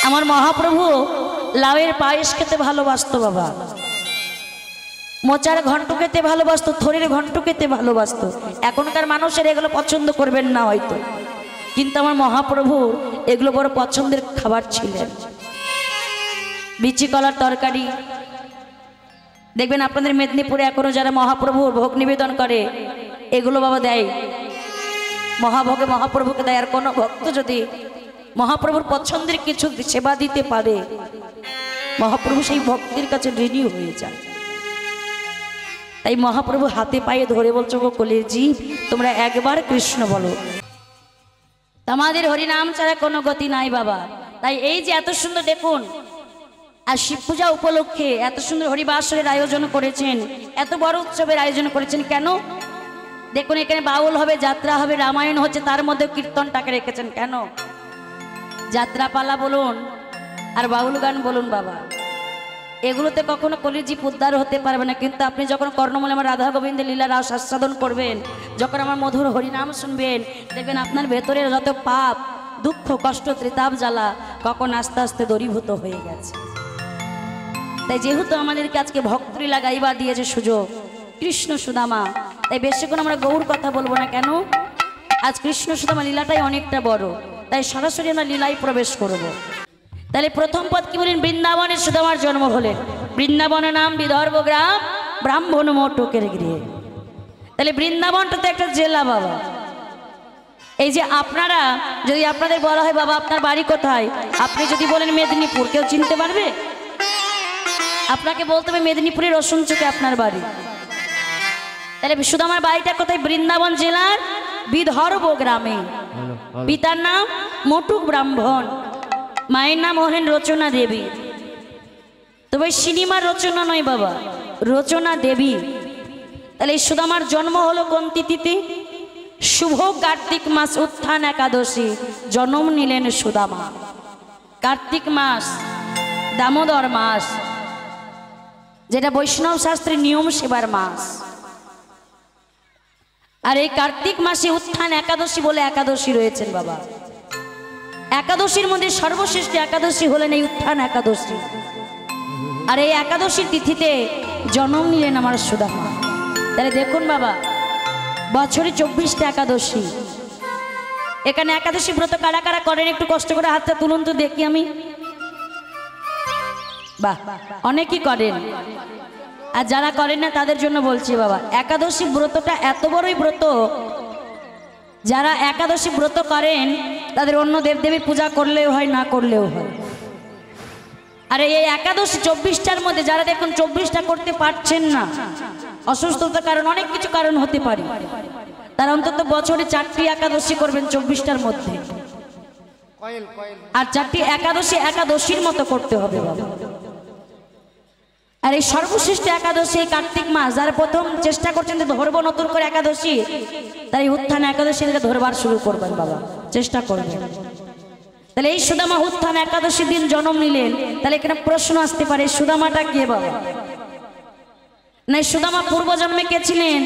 আমার মহাপ্রভু লাউয়ের পায়েস খেতে ভালোবাসতো বাবা, মোচার ঘন্ট খেতে ভালোবাসতো, থরির ঘন্ট খেতে ভালোবাসতো। এখনকার মানুষের এগুলো পছন্দ করবেন না হয়তো, কিন্তু আমার মহাপ্রভু এগুলো বড় পছন্দের খাবার ছিলেন। বিচি কলার তরকারি দেখবেন আপনাদের মেদিনীপুরে এখনো যারা মহাপ্রভুর ভোগ নিবেদন করে এগুলো বাবা দেয়, মহাভোগে মহাপ্রভুকে দেয়। আর কোনো ভক্ত যদি মহাপ্রভুর পছন্দের কিছু সেবা দিতে পারে, মহাপ্রভু সেই ভক্তির কাছে ঋণী হয়ে যায়। তাই মহাপ্রভু হাতে পায়ে ধরে বলছো, গো কলির জীব তোমরা একবার কৃষ্ণ বলো, তোমাদের হরিনাম ছাড়া কোনো গতি নাই বাবা। তাই এই যে এত সুন্দর দেখুন, আর শিব পূজা উপলক্ষে এত সুন্দর হরিবাসরের আয়োজন করেছেন, এত বড় উৎসবের আয়োজন করেছেন কেন? দেখুন এখানে বাউল হবে, যাত্রা হবে, রামায়ণ হচ্ছে, তার মধ্যে কীর্তনটাকে রেখেছেন কেন? যাত্রাপালা বলুন আর বাউল গান বলুন বাবা, এগুলোতে কখনো কলিজীব উদ্ধার হতে পারবে না। কিন্তু আপনি যখন কর্ণমূলে আমার রাধা গোবিন্দের লীলা রাস আস্বাদন করবেন, যখন আমার মধুর হরিনাম শুনবেন, দেখবেন আপনার ভেতরের যত পাপ দুঃখ কষ্ট ত্রিতাপ জ্বালা কখন আস্তে আস্তে দূরীভূত হয়ে গেছে। তাই যেহেতু আমাদেরকে আজকে ভক্তি লাগাইবার দিয়েছে সুযোগ কৃষ্ণ সুদামা, তাই বেশিক্ষণ আমরা গৌর কথা বলবো না কেন, আজ কৃষ্ণ সুদামা লীলাটাই অনেকটা বড়, তাই সরাসরি আমরা লীলায় প্রবেশ করব। তাহলে প্রথম পদ কি বলেন? বৃন্দাবনে সুদামার জন্ম হলেন। বৃন্দাবনের নাম বিদর্ভ গ্রাম, ব্রাহ্মণ মোটকের গৃহে। তাহলে বৃন্দাবনটা তো একটা জেলা বাবা। এই যে আপনারা যদি আপনাদের বলা হয় বাবা আপনার বাড়ি কোথায়, আপনি যদি বলেন মেদিনীপুর, কেউ চিনতে পারবে? আপনাকে বলতে হবে মেদিনীপুরের রসুনচকে আপনার বাড়ি। তাহলে সুদামার বাড়িটা কোথায়? বৃন্দাবন জেলার বিদর্ভ গ্রামে। পিতার নাম মোটুক ব্রাহ্মণ, মায়ের নাম হলেন রচনা দেবী। তবে সিনেমার রচনা নয় বাবা, রচনা দেবী। তাহলে এই সুদামার জন্ম হলো কোন তিথিতে? শুভ কার্তিক মাস উত্থান একাদশী জন্ম নিলেন সুদামা। কার্তিক মাস, দামোদর মাস, যেটা বৈষ্ণব শাস্ত্রের নিয়ম সেবার মাস। আর এই কার্তিক মাসে উত্থান একাদশী বলে একাদশী রয়েছেন বাবা। একাদশীর মধ্যে সর্বশ্রেষ্ঠ একাদশী হলেন এই উত্থান একাদশী। আর এই একাদশীর তিথিতে জন্ম নিলেন আমার সুদামা। তাহলে দেখুন বাবা, বছরে 24টা একাদশী। এখানে একাদশী ব্রত কারা কারা করেন একটু কষ্ট করে হাতটা তুলুন তো দেখি আমি। বাহ, অনেকেই করেন। আর যারা করেন না তাদের জন্য বলছি বাবা, একাদশী ব্রতটা এত বড়ই ব্রত, যারা একাদশী ব্রত করেন তাদের অন্য দেবদেবীর পূজা করলেও হয়, না করলেও হয়। আর এই একাদশী 24টার মধ্যে যারা দেখুন 24টা করতে পারছেন না, অসুস্থতার কারণ, অনেক কিছু কারণ হতে পারে, তারা অন্তত বছরে 4টি একাদশী করবেন 24টার মধ্যে। আর 4টি একাদশী একাদশীর মতো করতে হবে বাবা। আর এই সর্বশ্রেষ্ঠ একাদশী এই কার্তিক মাস, যারা প্রথম চেষ্টা করছেন যে ধরবো নতুন করে একাদশী, তাই উত্থান একাদশী ধরবার শুরু করবেন বাবা, চেষ্টা করবেন। তাহলে এই সুদামা উত্থান একাদশী দিন জন্ম নিলেন। তাহলে এখানে প্রশ্ন আসতে পারে, সুদামাটা কে বাবা? না, সুদামা পূর্বজন্মে কে ছিলেন?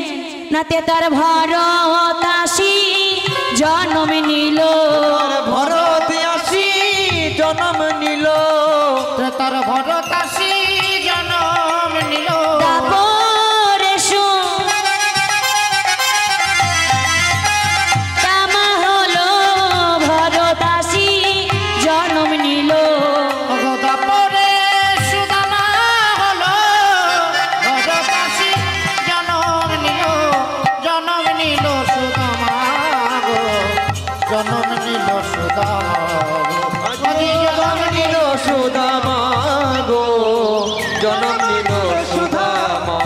না, তেতার ভরতাসী জন্ম নিল, ভরতাসী জন্ম নিল, তেতার ভরতাসী জন্ম নিল। তারপরে সুদামা হলো ভরতাসী জন্ম নিল। তারপরে সুদামা হলো ভরতাসী জন্ম নিল, জন্ম নিল সুদামা গো, জন্ম নিল সুদামা জন্ম নিল সুদামা গো, জন্ম নিল সুদামা।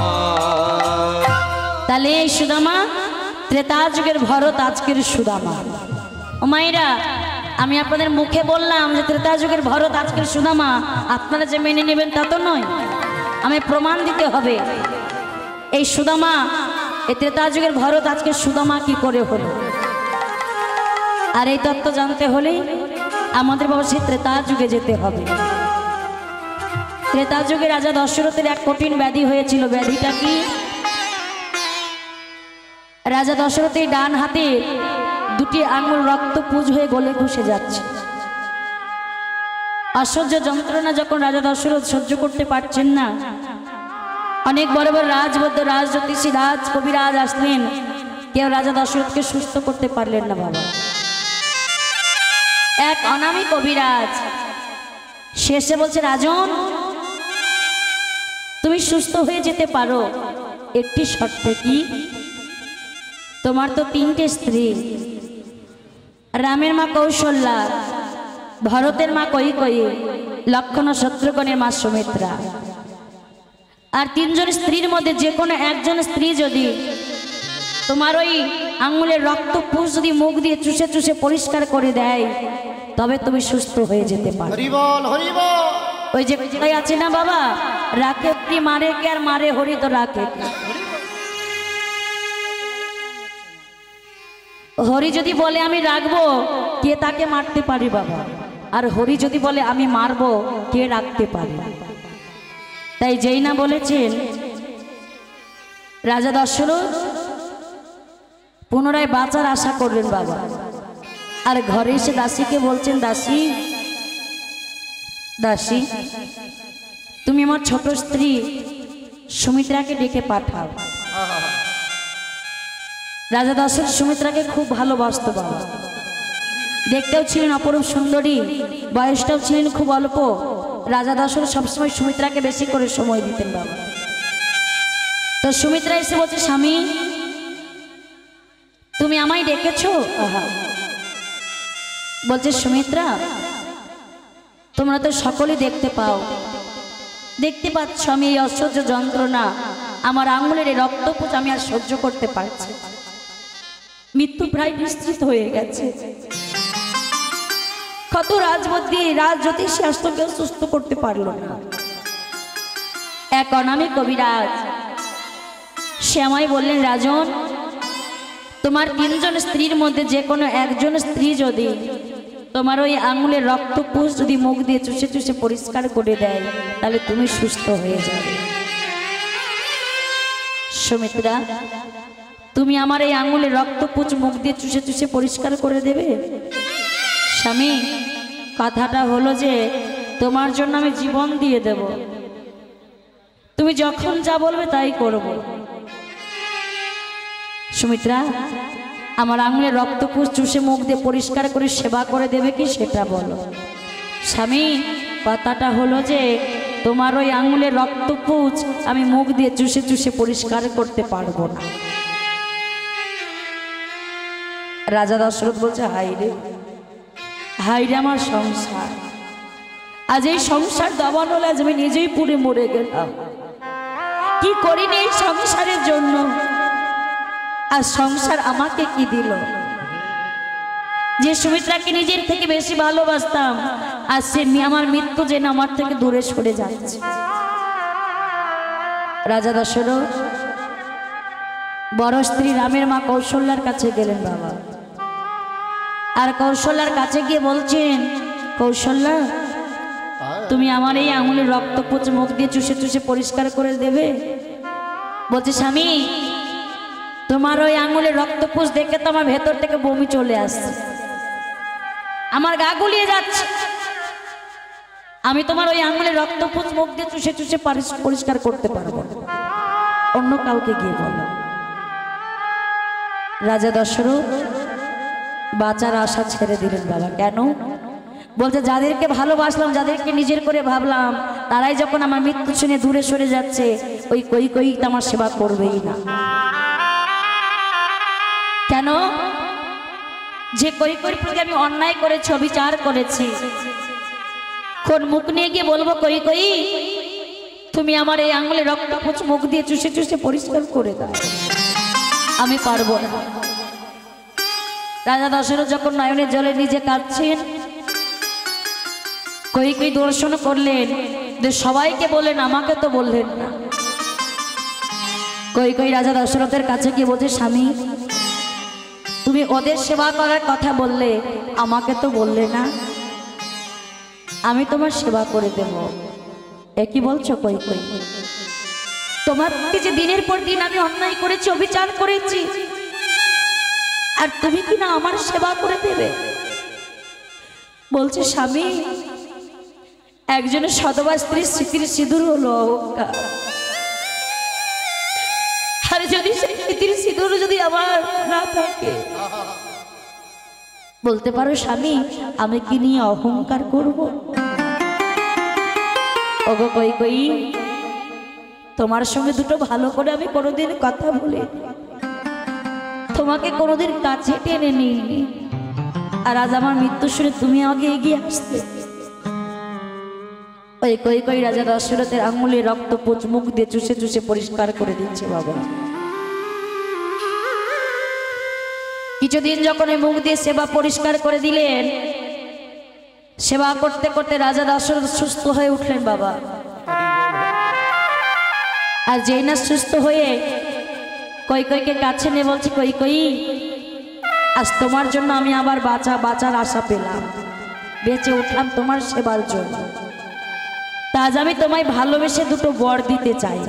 তাহলে এই সুদামা ত্রেতা যুগের ভরত, আজকের সুদামা। ও মায়েরা, আমি আপনাদের মুখে বললাম যে ত্রেতা যুগের ভরত আজকের সুদামা, আপনারা যে মেনে নেবেন তা তো নয়, আমি প্রমাণ দিতে হবে। এই সুদামা, এই ত্রেতা যুগের ভরত আজকের সুদামা কি করে হলো। আর এই তত্ত্ব জানতে হলে আমাদের বাবা সেই ত্রেতা যুগে যেতে হবে। ত্রেতা যুগে রাজা দশরথের এক কঠিন ব্যাধি হয়েছিল। ব্যাধিটা কি? রাজা দশরথের ডান হাতে 2টি আঙুল রক্তপুঁজ হয়ে গলে ঘুষে যাচ্ছে। অসহ্য যন্ত্রণা যখন রাজা দশরথ সহ্য করতে পারছেন না, অনেক বড় বড় রাজবদ্ধ রাজজ্যোতিষী রাজ কবিরাজ আসলেন, কেউ রাজা দশরথকে সুস্থ করতে পারলেন না বাবা। এক অনামী কবিরাজ শেষে বলছে, রাজন তুমি সুস্থ হয়ে যেতে পারো, একটি শর্তে। কি? তোমার তো 3টে স্ত্রী, রামের মা কৌশল্যা, ভরতের মা কৈকেয়ী, লক্ষ্মণ ও শত্রুঘ্নের মা সুমিত্রা। আর 3 জন স্ত্রীর মধ্যে যে কোনো একজন স্ত্রী যদি তোমার ওই আঙুলের রক্তপুষ যদি মুখ দিয়ে চুষে চুষে পরিষ্কার করে দেয়, তবে তুমি সুস্থ হয়ে যেতে পারো। হরি বল, হরি বল। ওই যে কথাই আছে না বাবা, রাখে হরি মারে কে, আর মারে হরি তো রাখে কে। হরি যদি বলে আমি রাখবো, কে তাকে মারতে পারি বাবা? আর হরি যদি বলে আমি মারবো, কে রাখতে পারি? তাই যেই না বলেছেন রাজা দশরথ পুনরায় বাঁচার আশা করলেন বাবা। আর ঘরে এসে দাসীকে বলছেন, দাসী দাসী তুমি আমার ছোট স্ত্রী সুমিত্রাকে ডেকে পাঠাও। রাজা দশরথ সুমিত্রাকে খুব ভালোবাসতো বাবা। দেখতেও ছিলেন অপরূপ সুন্দরী, বয়সটাও ছিলেন খুব অল্প। রাজা দশরথ সবসময় সুমিত্রাকে বেশি করে সময় দিতেন বাবা। তো সুমিত্রা এসে বলছে, স্বামী তুমি আমায় ডেকেছো? বলছে, সুমিত্রা তোমরা তো সকলেই দেখতে পাও, দেখতে পাচ্ছ আমি এই অসহ্য যন্ত্রণা, আমার আঙুলের এই রক্তপুষ আমি আর সহ্য করতে পারছি। মৃত্যু প্রায় নিশ্চিত হয়ে গেছে। কত রাজবুদ্ধি রাজজ্যোতিষী আসতো, কেউ সুস্থ করতে পারলো না। এক অনামী কবিরাজ সে আমায় বললেন, রাজন তোমার 3 জন স্ত্রীর মধ্যে যে কোনো একজন স্ত্রী যদি তোমার ওই আঙুলের রক্তপুষ যদি মুখ দিয়ে চুষে চুষে পরিষ্কার করে দেয়, তাহলে তুমি সুস্থ হয়ে যাবে। সুমিত্রা তুমি আমার এই আঙুলের রক্তপুষ মুখ দিয়ে চুষে চুষে পরিষ্কার করে দেবে? স্বামী কথাটা হলো যে তোমার জন্য আমি জীবন দিয়ে দেব, তুমি যখন যা বলবে তাই করব। সুমিত্রা আমার আঙুলের রক্তপুষ চুষে মুখ দিয়ে পরিষ্কার করে সেবা করে দেবে কি, সেটা বলো। স্বামী কথাটা হলো যে তোমার ওই আঙুলের রক্তপুষ আমি মুখ দিয়ে চুষে চুষে পরিষ্কার করতে পারবো না। রাজা দশরথ বলছে, হাইরে হাইরে আমার সংসার, আজ এই সংসার দমন হলে আজ আমি নিজেই পুড়ে মরে গেলাম। কি করিনি এই সংসারের জন্য, আর সংসার আমাকে কি দিল? যে সুমিত্রাকে নিজের থেকে বেশি ভালোবাসতাম, আর সে আমার মৃত্যু যেন আমার থেকে দূরে সরে যাচ্ছে। রাজা দশরথ বড় স্ত্রী রামের মা কৌশল্যার কাছে গেলেন বাবা। আর কৌশল্যার কাছে গিয়ে বলছেন, কৌশল্যা তুমি আমার এই আঙুলের রক্তপুষ মুখ দিয়ে চুষে চুষে পরিষ্কার করে দেবে? বলছে, স্বামী তোমার ওই আঙুলের রক্তপুষ দেখে তো আমার ভেতর থেকে বমি চলে আসছে, আমার গা গুলিয়ে যাচ্ছে। আমি তোমার ওই আঙুলের রক্তপুষ মুখ দিয়ে চুষে চুষে পরিষ্কার করতে পারবো না, অন্য কাউকে গিয়ে বলো। রাজা দশরথ বাঁচার আশা ছেড়ে দিলেন বাবা। কেন? বলছে, যাদেরকে ভালোবাসলাম, যাদেরকে নিজের করে ভাবলাম, তারাই যখন আমার মৃত্যু শুনে দূরে সরে যাচ্ছে, ওই কৈকেয়ী তো আমার সেবা করবেই না। কেন? যে কৈকেয়ীর প্রতি আমি অন্যায় করেছি, অবিচার করেছি, কোন মুখ নিয়ে গিয়ে বলবো, কৈকেয়ী তুমি আমার এই আঙুলে রক্তপুষ মুখ দিয়ে চুষে চুষে পরিষ্কার করে দাও? আমি পারবো না। রাজা দশরথ যখন নয়নের জলে নিজে কাঁদছেন, কৈকেয়ী দর্শন করলেন যে সবাইকে বললেন, আমাকে তো বললেন না। কৈকেয়ী রাজা দশরথের কাছে গিয়ে বলছে, স্বামী তুমি ওদের সেবা করার কথা বললে, আমাকে তো বললে না, আমি তোমার সেবা করে দেব। একই বলছো কৈকেয়ী? তোমার যে দিনের পর দিন আমি অন্যায় করেছি, অবিচার করেছি, আর তুমি কি না আমার সেবা করে দেবে? বলছে, স্বামী একজনের সধবা স্ত্রীর স্মৃতির সিঁদুর হলো অহংকার। আর যদি সেই স্মৃতির সিঁদুর যদি আমার না থাকে, বলতে পারো স্বামী আমি কি নিয়ে অহংকার করব? ওগো কই কই, তোমার সঙ্গে দুটো ভালো করে আমি কোনোদিন কথা বলে, তোমাকে কোনোদিন কাছে টেনে নিইনি, আর আজ আমার মৃত্যু শুনে তুমি আগে এগিয়ে আসতে। ওই কই কই রাজা দশরথের আঙুলে রক্ত পুঁজ মুখ দিয়ে চুষে চুষে পরিষ্কার করে দিচ্ছে বাবা। কিছুদিন যখন এই মুখ দিয়ে সেবা পরিষ্কার করে দিলেন, সেবা করতে করতে রাজা দশরথ সুস্থ হয়ে উঠলেন বাবা। আর যেই না সুস্থ হয়ে কৈকেয়ীকে কাছে নিয়ে বলছে, কৈকেয়ী আজ তোমার জন্য আমি আবার বাঁচার আশা পেলাম, বেঁচে উঠলাম তোমার সেবার জন্য। তা আজ আমি তোমায় ভালোবেসে দুটো বর দিতে চাই।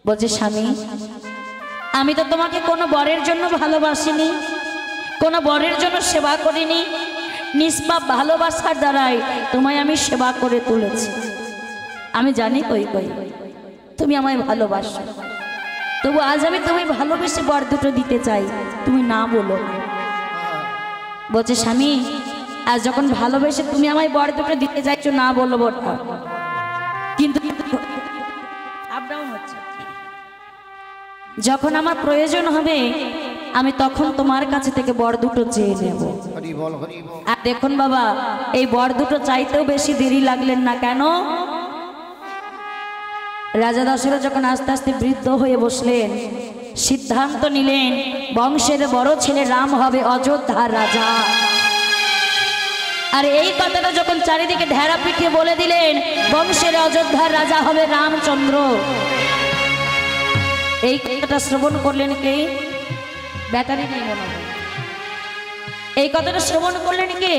বলছে স্বামী আমি তো তোমাকে কোনো বরের জন্য ভালোবাসিনি, কোনো বরের জন্য সেবা করিনি, নিষ্পাপ ভালোবাসার দ্বারাই তোমায় আমি সেবা করে তুলেছি। আমি জানি কৈকেয়ী তুমি আমায় ভালোবাসো, তবু আজ আমি তোমায় ভালোবেসে বর দুটো দিতে চাই, তুমি না বলো। বলছে স্বামী আজ যখন ভালোবেসে তুমি আমায় বর দুটো দিতে চাইছো, না বলো বটা, কিন্তু আপডাউন হচ্ছে, যখন আমার প্রয়োজন হবে আমি তখন তোমার কাছে থেকে বর দুটো চেয়ে নেব। আর দেখুন বাবা এই বর দুটো চাইতেও বেশি দেরি লাগলেন না। কেন? রাজা দশরথ যখন আস্তে আস্তে বৃদ্ধ হয়ে বসলেন, সিদ্ধান্ত নিলেন বংশের বড় ছেলে রাম হবে অযোধ্যার রাজা। আর এই কথাটা যখন চারিদিকে ঢেরা পিটিয়ে বলে দিলেন বংশের অযোধ্যার রাজা হবে রামচন্দ্র, এই কথাটা শ্রবণ করলেন কে? ব্যাটারি নেই মনে হয়। এই কথাটা শ্রবণ করলেন কে?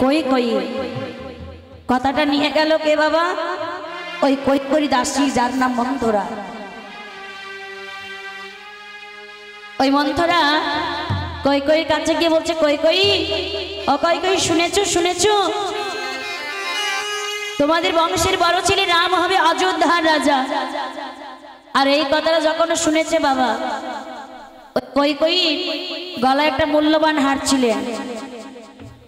কৈকেয়ী। কথাটা নিয়ে গেল কে বাবা? ওই কৈকেয়ী দাসী যার নাম মন্থরা। ওই মন্থরা কৈকেয়ীর কাছে গিয়ে বলছে, কৈকেয়ী ও কৈকেয়ী শুনেছো শুনেছো তোমাদের বংশের বড় ছেলে রাম হবে অযোধ্যার রাজা। আর এই কথাটা যখন শুনেছে বাবা, কৈকেয়ী গলায় একটা মূল্যবান হার ছিলেন,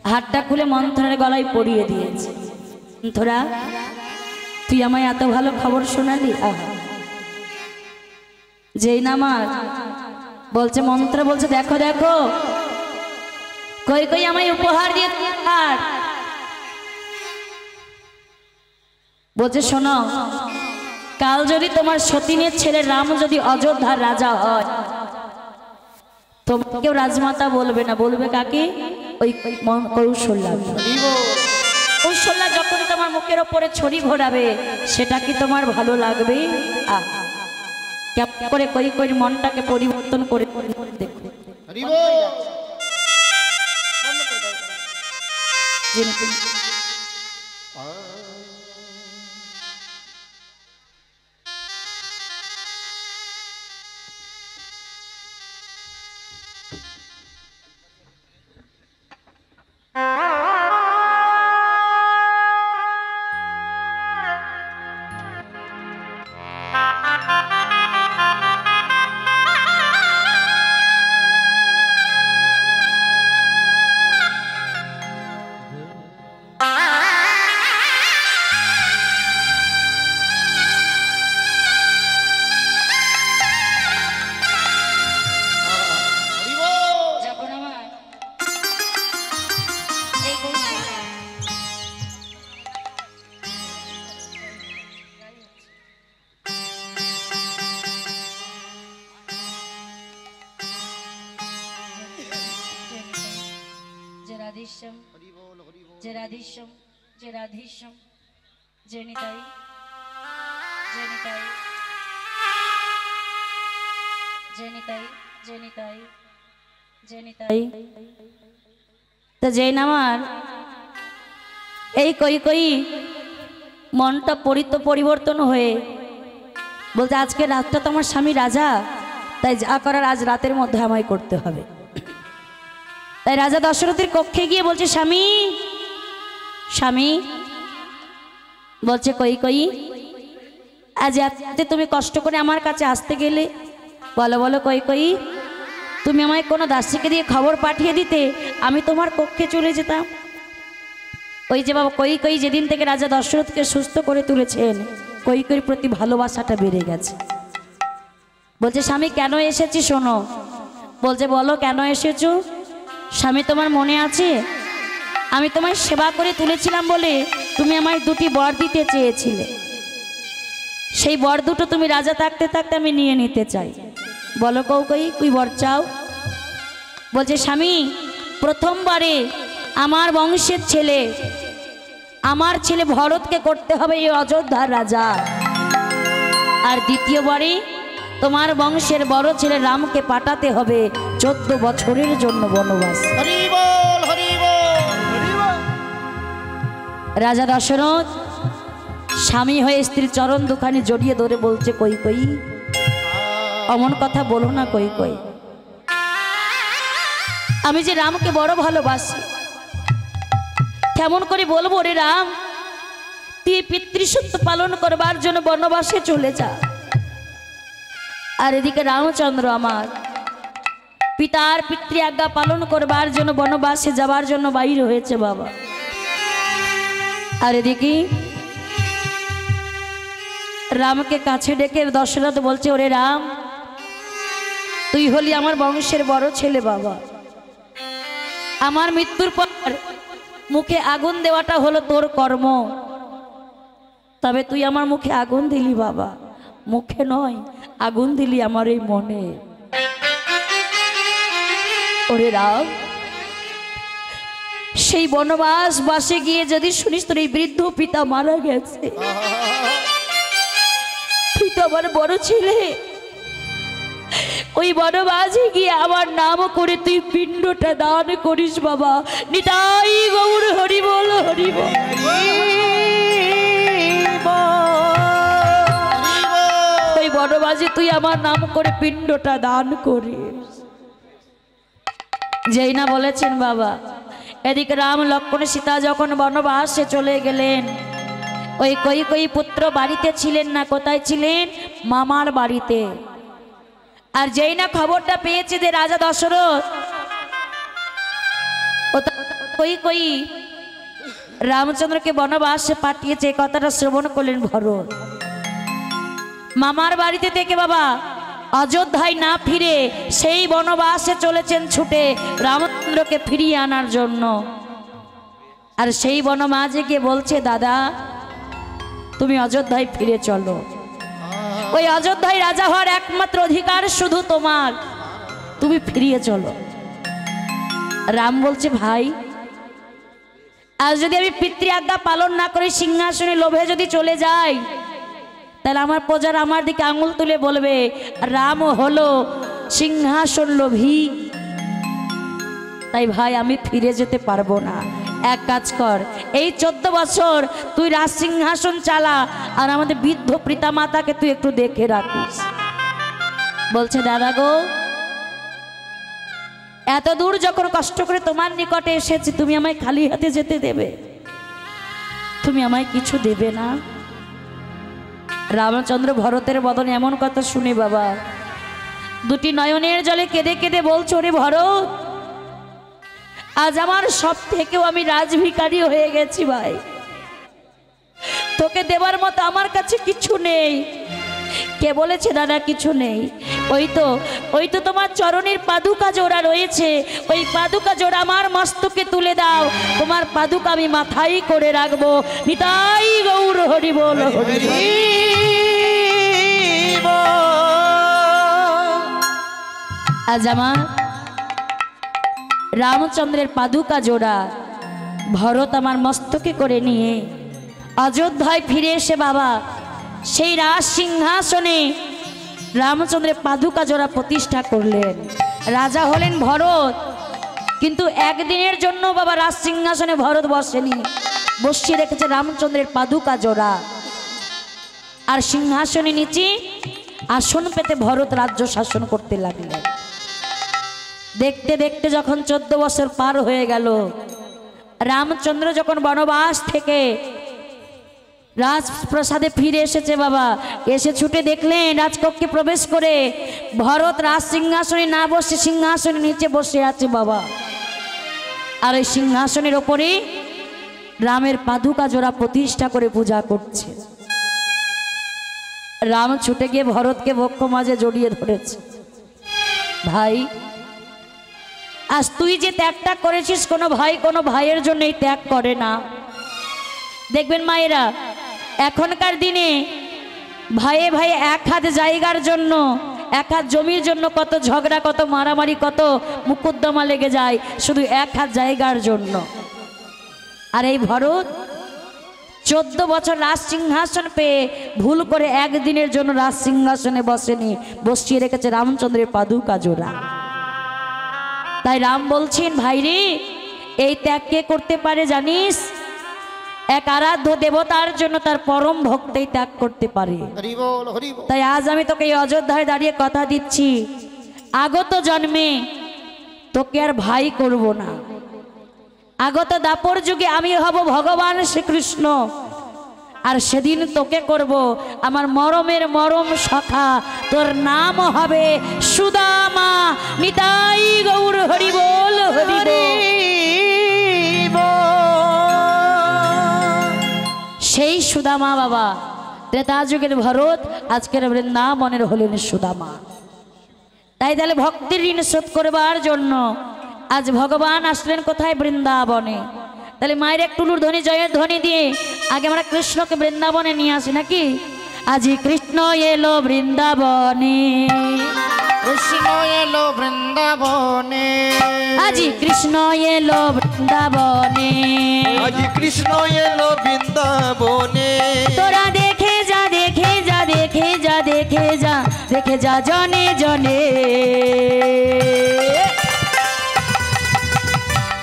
হারটা খুলে মন্থরার গলায় পরিয়ে দিয়েছে। মন্থরা তুই আমায় এত ভালো খবর শোনালি। আহা যেই না আমার বলছে, মন্থরা বলছে দেখো দেখো কৈকেয়ী আমায় উপহার দিয়ে হার। বলছে শোনো, কাল যদি তোমার সতীনের ছেলে রাম যদি অযোধ্যার রাজা হয়, তোমাকেও রাজমাতা বলবে না, বলবে কাকে? ওই কৌশল্যা। কৌশল্যা যখন তোমার মুখের ওপরে ছড়ি ঘোরাবে সেটা কি তোমার ভালো লাগবে? কেমন করে কৈকেয়ীর মনটাকে পরিবর্তন করে দেখো। এই কৈকেয়ী মনটা পরিবর্তন হয়ে বলতে আজকে রাতটা তো আমার স্বামী রাজা, তাই যা করার আজ রাতের মধ্যে আমায় করতে হবে। তাই রাজা দশরথের কক্ষে গিয়ে বলছে, স্বামী স্বামী বলছে কই কই আজ এতে তুমি কষ্ট করে আমার কাছে আসতে গেলে? বলো বলো কই কই, তুমি আমায় কোনো দাসীকে দিয়ে খবর পাঠিয়ে দিতে, আমি তোমার কক্ষে চলে যেতাম। ওই যে বাবা কই কই যেদিন থেকে রাজা দশরথকে সুস্থ করে তুলেছেন, কই কইর প্রতি ভালোবাসাটা বেড়ে গেছে। বলছে স্বামী কেন এসেছি শোনো। বলছে বলো কেন এসেছো। স্বামী তোমার মনে আছে আমি তোমায় সেবা করে তুলেছিলাম বলে তুমি আমায় দুটি বর দিতে চেয়েছিলে, সেই বর দুটো তুমি রাজা থাকতে থাকতে আমি নিয়ে নিতে চাই। বলো কৌ কই কুই বর চাও। বলছে স্বামী প্রথমবারে আমার বংশের ছেলে, আমার ছেলে ভরতকে করতে হবে এই অযোধ্যার রাজা, আর দ্বিতীয়বারে তোমার বংশের বড় ছেলে রামকে পাঠাতে হবে 14 বছরের জন্য বনবাস। হরি বল হরি বল হরি বল। রাজা দশরথ স্বামী হয়ে স্ত্রীর চরণ দুখানি জড়িয়ে ধরে বলছে কই কই অমন কথা বলো না কই কই, আমি যে রামকে বড় ভালোবাসি, কেমন করে বলবো রে রাম, তুই পিতৃসত্য পালন করবার জন্য বনবাসে চলে যা, আর এদিকে রামচন্দ্র আমার পিতার পিতৃ আজ্ঞা পালন করবার জন্য বনবাসে যাবার জন্য বাইর হয়েছে বাবা। আর এদিকে রামকে কাছে ডেকে দশরথ বলছে ওরে রাম, তুই হলি আমার বংশের বড় ছেলে বাবা, আমার মৃত্যুর পর মুখে আগুন দেওয়াটা হলো তোর কর্ম, তবে তুই আমার মুখে আগুন দিলি বাবা, মুখে নয় আগুন দিলি আমার এই মনে। ওরে রাম, সেই বনবাস বাসে গিয়ে যদি শুনিস তোর এই বৃদ্ধ পিতা মারা গেছে, তুই তো আমার বড় ছেলে, ওই বনবাসে গিয়ে আমার নাম করে তুই পিণ্ডটা দান করিস বাবা। নিতাই গৌর হরি বল হরি বল। ওই বনবাসে তুই আমার নাম করে পিণ্ডটা দান করিস। যেই না বলেছেন বাবা, এদিকে রাম লক্ষ্মণ সীতা যখন বনবাসে চলে গেলেন, ওই কই কই পুত্র বাড়িতে ছিলেন না, কোথায় ছিলেন? মামার বাড়িতে। আর যেই না খবরটা পেয়েছে যে রাজা দশরথ কই কই রামচন্দ্রকে বনবাসে পাঠিয়েছে, কথাটা শ্রবণ করলেন ভরত। মামার বাড়িতে থেকে বাবা অযোধ্যায় না ফিরে সেই বনবাসে চলেছেন ছুটে রামচন্দ্রকে ফিরিয়ে আনার জন্য। আর সেই বনমাঝে গিয়ে বলছে দাদা তুমি অযোধ্যায় ফিরে চলো, ওই অযোধ্যায় রাজা হওয়ার একমাত্র অধিকার শুধু তোমার, তুমি ফিরিয়ে চলো। রাম বলছে ভাই আজ যদি আমি পিতৃ আজ্ঞা পালন না করে সিংহাসনে লোভে যদি চলে যাই, তাহলে আমার প্রজারা আমার দিকে আঙুল তুলে বলবে রাম হলো সিংহাসন লোভী। তাই ভাই আমি ফিরে যেতে পারবো না, এক কাজ কর, এই 14 বছর তুই রাজ সিংহাসন চালা, আর আমাদের বৃদ্ধ পিতা মাতাকে তুই একটু দেখে রাখিস। বলছে দাদা গো, এত দূর যখন কষ্ট করে তোমার নিকটে এসেছি, তুমি আমায় খালি হাতে যেতে দেবে? তুমি আমায় কিছু দেবে না? রামচন্দ্র ভরতের বদনে এমন কথা শুনে বাবা দুটি নয়নের জলে কেঁদে কেঁদে বলছো রে ভরত, আজ আমার সব থেকেও আমি রাজভিখারি হয়ে গেছি ভাই, তোকে দেবার মতো আমার কাছে কিছু নেই। কে বলেছে দাদা কিছু নেই? ওই তো তোমার চরণের পাদুকা জোড়া রয়েছে, ওই পাদুকা জোড়া আমার মস্তকে তুলে দাও, তোমার পাদুকা আমি মাথায় করে রাখবো। নিতাই গৌর হরি বল হরি বল। আজ আমার রামচন্দ্রের পাদুকা জোড়া ভরত আমার মস্তকে করে নিয়ে অযোধ্যায় ফিরে এসে বাবা সেই রাজ সিংহাসনে রামচন্দ্রের পাদুকা জোড়া প্রতিষ্ঠা করলেন। রাজা হলেন ভরত, কিন্তু একদিনের জন্য বাবা রাজ সিংহাসনে ভরত বসেনি, বসিয়ে রেখেছে রামচন্দ্রের পাদুকা জোড়া। আর সিংহাসনে নিচে আসন পেতে ভরত রাজ্য শাসন করতে লাগলেন। দেখতে দেখতে যখন 14 বছর পার হয়ে গেল, রামচন্দ্র যখন বনবাস থেকে রাজপ্রাসাদে ফিরে এসেছে বাবা। এসে ছুটে দেখলেন রাজকক্ষে প্রবেশ করে ভরত রাজ সিংহাসনে না বসে সিংহাসনের নিচে বসে আছে বাবা। আর ওই সিংহাসনের ওপরে রামের পাদুকা জোড়া প্রতিষ্ঠা করে পূজা করছে। রাম ছুটে গিয়ে ভরতকে বক্ষ মাঝে জড়িয়ে ধরেছে। ভাই, আজ তুই যে ত্যাগটা করেছিস, কোনো ভাই কোনো ভাইয়ের জন্য এই ত্যাগ করে না। দেখবেন মায়েরা, এখনকার দিনে ভাইয়ে ভাই এক হাত জায়গার জন্য, এক হাত জমির জন্য কত ঝগড়া, কত মারামারি, কত মুকদ্দমা লেগে যায় শুধু এক হাত জায়গার জন্য। আর এই ভরত 14 বছর রাজ সিংহাসন পেয়ে ভুল করে একদিনের জন্য রাজ সিংহাসনে বসেনি, বসিয়ে রেখেছে রামচন্দ্রের পাদুকা জোড়া। তাই রাম বলছেন, ভাইরে এই ত্যাগ কে করতে পারে জানিস? এক আরাধ্য দেবতার জন্য তার পরম ভক্তই ত্যাগ করতে পারে। হরি বল, হরি বল। তাই আজ আমি তোকে এই অযোধ্যায় দাঁড়িয়ে কথা দিচ্ছি, আগত জন্মে তোকে আর ভাই করব না। আগত দাপর যুগে আমি হব ভগবান শ্রীকৃষ্ণ, আর সেদিন তোকে করব আমার মরমের মরম সখা। তোর নাম হবে সুদামা। নিতাই গৌর হরি বল, হরি বল। সেই সুদামা বাবা, ত্রেতা যুগের ভরত, আজকের বৃন্দাবনের হলেন সুদামা। তাই তাহলে ভক্তির ঋণ শোধ করবার জন্য আজ ভগবান আসলেন কোথায়? বৃন্দাবনে। তাহলে মায়ের এক টুলুর ধ্বনি, জয়ের ধ্বনি দিয়ে আগে আমরা কৃষ্ণকে বৃন্দাবনে নিয়ে আসি নাকি? আজি কৃষ্ণ এলো বৃন্দাবনে, কৃষ্ণ এলো বৃন্দাবনে, আজি কৃষ্ণ এলো বৃন্দাবনে, আজি কৃষ্ণ এলো বৃন্দাবনে। তোরা দেখে যা, দেখে যা, দেখে যা, দেখে যা, দেখে যা জনে জনে।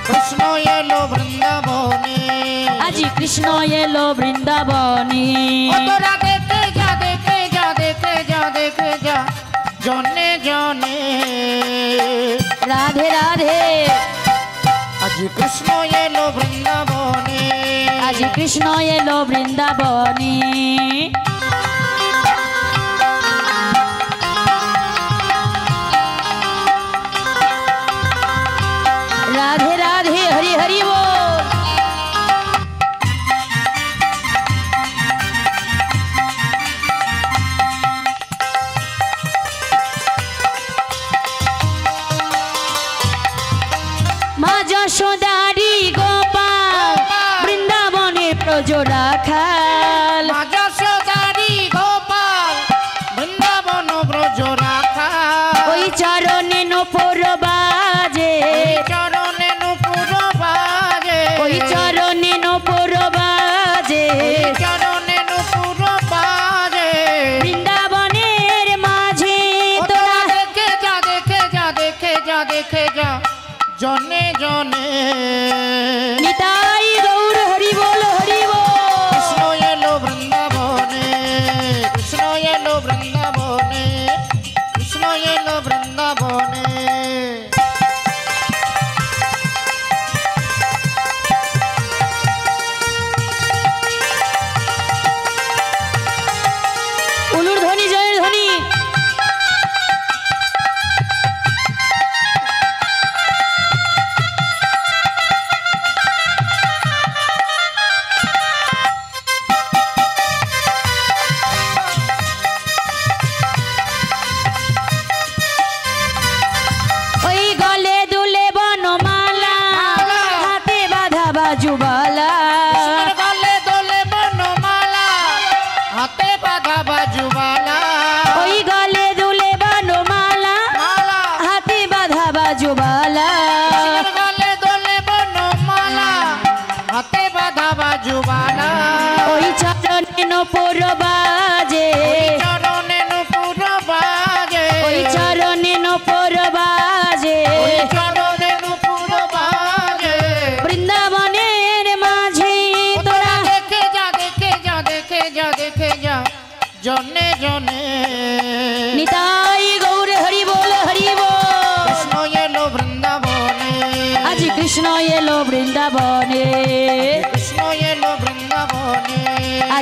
কৃষ্ণ এলো বৃন্দাবনে, আজি কৃষ্ণ এলো বৃন্দাবনে। তোরা দেখে যা, দেখে যা, দেখে যা, দেখে যা জনে জনে। রাধে রাধে। আজি কৃষ্ণ এলো বৃন্দাবনে, আজি কৃষ্ণ এলো বৃন্দাবনে। রাধে রাধে, হরি হরি বল। মা যশোদারি গোপাল বৃন্দাবনে প্রজ রাখাল। মা যশোদারি গোপাল বৃন্দাবন ব্রজ রাখাল। ওই চরণে নূপুর বাজে, চরণে নূপুর বাজে, ওই চরণে নূপুর বাজে, চরণে নূপুর বাজে। বৃন্দাবনের মাঝে তোরা দেখে যা, দেখে যা, দেখে যা, দেখে যা জনে জনে। নিতাই গৌর হরি বল, হরি বল। কৃষ্ণ এলো বৃন্দাবনে, কৃষ্ণ এলো বৃন্দাবনে, কৃষ্ণ এলো বৃন্দাবনে। উলুর ধ্বনি, জয়ের ধ্বনি। ওই গলে দুলে বনমালা, হাতে বাঁধা বাজুবালা। কৃষ্ণের গলে দোলে বনমালা, হাতে বাঁধা বাজুবালা। ওই গলে দুলে বনমালা, মালা, হাতে বাঁধা বাজুবালা। কৃষ্ণের গলে দোলে বনমালা, হাতে বাঁধা বাজুবালা। ওই চরণে নূপুর বাজে, চরণে নূপুর বাজে, ওই চরণে নূপুর বাজে। চরণে নূপুর বাজে। বৃন্দাবনের মাঝে তোরা তোরা দেখে যা, দেখে যা, দেখে যা, দেখে যা জনে জনে। নিতাই গৌর হরি বল, হরি বল। কৃষ্ণ এলো বৃন্দাবনে, আজি কৃষ্ণ এলো বৃন্দাবনে, কৃষ্ণ এলো বৃন্দাবনে,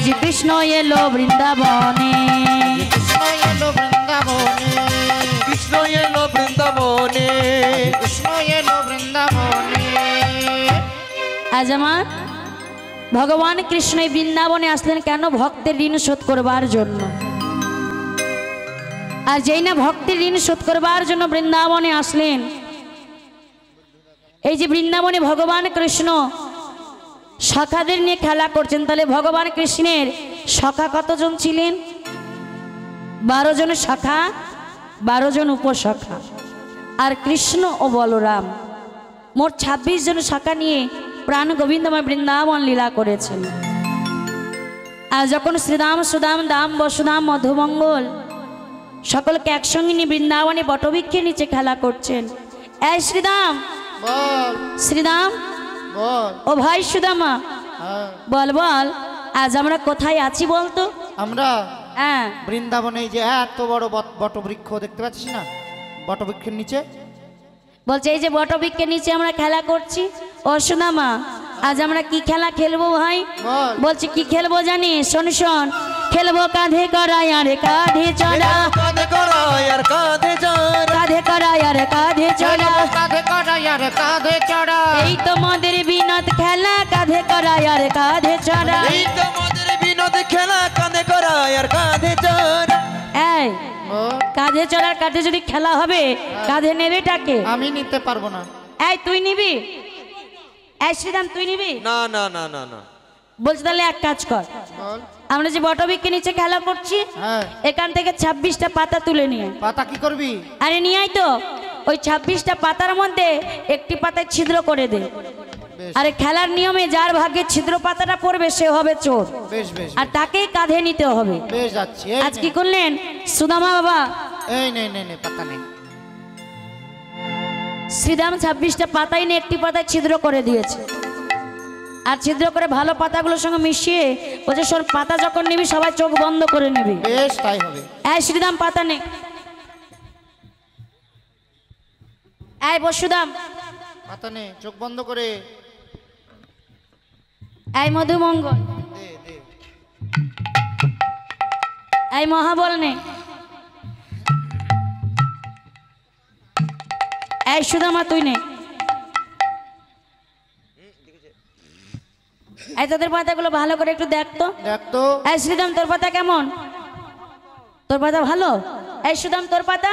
আজ কৃষ্ণ এলো বৃন্দাবনে কৃষ্ণ এলো বৃন্দাবনে কৃষ্ণ এলো বৃন্দাবনে কৃষ্ণ এলো বৃন্দাবনে আজ আমার ভগবান কৃষ্ণ এই বৃন্দাবনে আসলেন কেন? ভক্তের ঋণ শোধ করবার জন্য। আর যেই না ভক্তের ঋণ শোধ করবার জন্য বৃন্দাবনে আসলেন, এই যে বৃন্দাবনে ভগবান কৃষ্ণ সখাদের নিয়ে খেলা করছেন, তাহলে ভগবান কৃষ্ণের সখা কতজন ছিলেন? 12 জন সখা, 12 জন উপসখা, আর কৃষ্ণ ও বলরাম মোট 26 জন সখা নিয়ে প্রাণ গোবিন্দময় বৃন্দাবন লীলা করেছেন। আর যখন শ্রীরাম সুদাম দাম বসুদাম মধুমঙ্গল সকলকে একসঙ্গে নিয়ে বৃন্দাবনে বটবৃক্ষের নিচে খেলা করছেন। এই শ্রীরাম, বল শ্রীরাম, বল ও ভাই সুদামা, হ্যাঁ, বল বল আজ আমরা কোথায় আছি বলতো? আমরা হ্যাঁ, বৃন্দাবনে এই যে এত বড় বটবৃক্ষ দেখতে পাচ্ছিস না, বটবৃক্ষের নিচে। বলছে এই যে বটবৃক্ষের নিচে আমরা খেলা করছি। ও সুদামা, আজ আমরা কি খেলা খেলবো ভাই? বল বলছে কি খেলবো জানিস? শোন শোন, খেলবো কাঁধে করাই আরে কাঁধে চড়া, কাঁধে করাই আর কাঁধে চড়া, কাঁধে করাই আরে কাঁধে চড়া, কাঁধে কড়াই আর কাঁধে চড়া, এই তোমাদের বিনোদ খেলা কাঁধে করাই আর কাঁধে চড়া। এই তোমাদের বিনোদ খেলা কাঁধে করাই আর কাঁধে চড়া। এই বল। কাঁধে চড়ার কাঁধে যদি খেলা হবে, কাঁধে নেবে টাকে? আমি নিতে পারবো না। এই তুই নিবি? এই শ্রীরাম তুই নিবি? না না না না না, বলছে তাহলে এক কাজ কর, বল। আমরা যে বটবৃক্ষের নিচে খেলা করছি হ্যাঁ, এখান থেকে 26টা পাতা তুলে নিয়ে, পাতা কি করবি? আরে নিয়ে আয় তো, ওই 26টা পাতার মধ্যে একটি পাতায় ছিদ্র করে দে। বেশ আরে খেলার নিয়মে যার ভাগ্যে ছিদ্র পাতাটা পড়বে সে হবে চোর, বেশ বেশ আর তাকেই কাঁধে নিতে হবে। বেশ যাচ্ছি। এই আজ নে। কি করলেন সুদামা বাবা? এই নে নে নে, পাতা নে। শ্রীরাম 26টা পাতাই নিয়ে একটি পাতায় ছিদ্র করে দিয়েছে, আর ছিদ্র করে ভালো পাতাগুলোর সঙ্গে মিশিয়ে বলছে শোন, পাতা যখন নিবি সবাই চোখ বন্ধ করে নিবি। বেশ তাই হবে। এই শ্রীরাম পাতা নে, এই বসুদাম পাতা নে, চোখ বন্ধ করে। এই মধুমঙ্গল, দে দে। এই মহাবল নে, এই সুদামা তুই নে, এই তোদের পাতাগুলো ভালো করে একটু দেখ তো। দেখ তো। এই শ্রীরাম তোর পাতা কেমন? তোর পাতা ভালো? এই সুদাম তোর পাতা?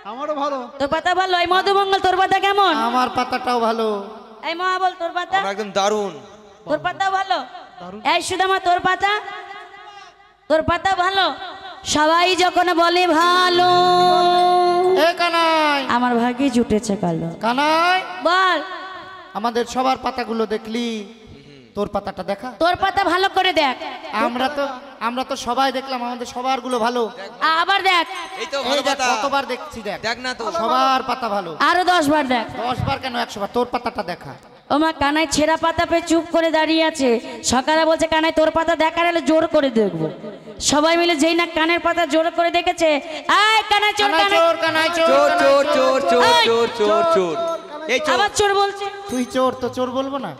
আমারও ভালো। তোর পাতা ভালো? এই মধুমঙ্গল তোর পাতা কেমন? আমার পাতাটাও ভালো। এই মহাবল তোর পাতা? আমরা একদম দারুণ। তোর পাতা ভালো? এই সুদামা তোর পাতা? তোর পাতা ভালো? সবাই যখন বলে ভালো, এ কানাই, আমার ভাগ্যে জুটেছে কালো। কানাই, বল আমাদের সবার পাতাগুলো দেখলি, তোর পাতাটা দেখা। তোর পাতা ভালো করে দেখ, আমরা তো সবাই দেখলাম, আমাদের সবার গুলো ভালো। আবার দেখ, এই তো এই ভালো দেখ, পাতা। কতবার দেখছি, দেখ দেখ না তো। সবার পাতা ভালো। আরো 10 বার দেখ। 10 বার কেন, 100 বার। তোর পাতাটা দেখা। ও মা, কানাই ছেঁড়া পাতা পেয়ে চুপ করে দাঁড়িয়ে আছে। সকালে বলছে কানাই তোর পাতা দেখার হলে জোর করে দেখবো। সবাই মিলে যেই না কানের পাতা জোর করে দেখেছে, আয় কানাই চোর, কানাই কানাই চোর, কানাই চোর, চোর কানাই চোর চোর। চোর চোর এই! চোর চোর চোর, এই চোর। আবার চোর বলছে। তুই চোর, তো চোর বলবো না?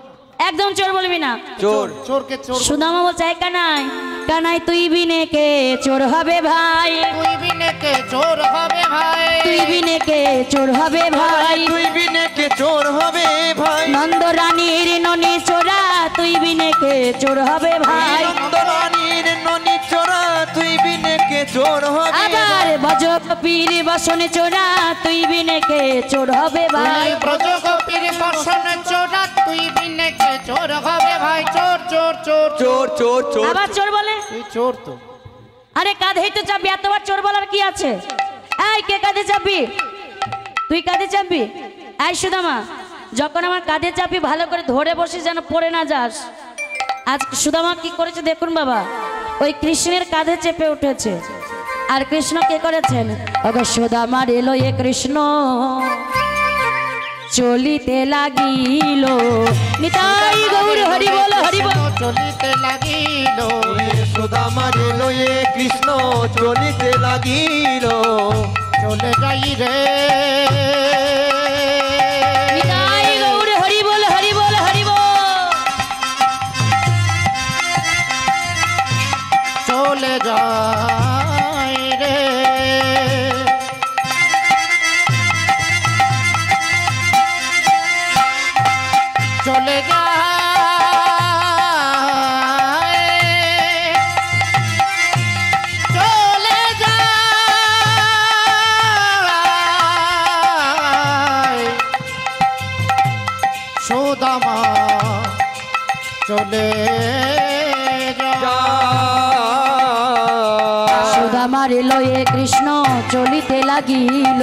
একদম চোর বলবি না। চোর। চোরকে চোর বলবো। সুদামা বলছে এই কানাই, কানাই তুই বিনে কে চোর হবে ভাই, তুই বিনে কে চোর হবে ভাই, তুই বিনে কে চোর হবে ভাই, তুই বিনে কে চোর হবে ভাই, নন্দ রানীর ননি চোরা তুই বিনে কে চোর হবে ভাই, নন্দরানীর ননি চোরা তুই বিনে কে চোর হবে আবার ভজ কপির বসনে চোরা তুই বিনে কে চোর হবে ভাই। তুই ব্রজগোপীর বসনে চোরা তুই বিনে কে চোর হবে ভাই। চোর চোর চোর চোর চোর চোর। আবার চোর বলে, তুই চোর তো। আরে কাঁধেই তো চাপবি, এতবার চোর বলার কি আছে? এই কে কাঁধে চাপবি? তুই কাঁধে চাপবি? এই সুদামা, যখন আমার কাঁধে চাপি ভালো করে ধরে বসিস যেন পড়ে না যাস। আজ সুদামা কি করেছে দেখুন বাবা, ওই কৃষ্ণের কাঁধে চেপে উঠেছে। আর কৃষ্ণ কে করেছেন? ওগো সুদামার এলো এ কৃষ্ণ চলিতে লাগিল, নিতাই গৌর হরি বল হরি বল। চলিতে লাগিল, সুদামার এলো এ কৃষ্ণ চলিতে লাগিল, চলে যাই রে। নিতাই গৌর হরি বল হরি বল হরি বল। যায় রে চলে যায় চলে যায় সুদামা চলে সুদামারে লয়ে কৃষ্ণ চলিতে লাগিল,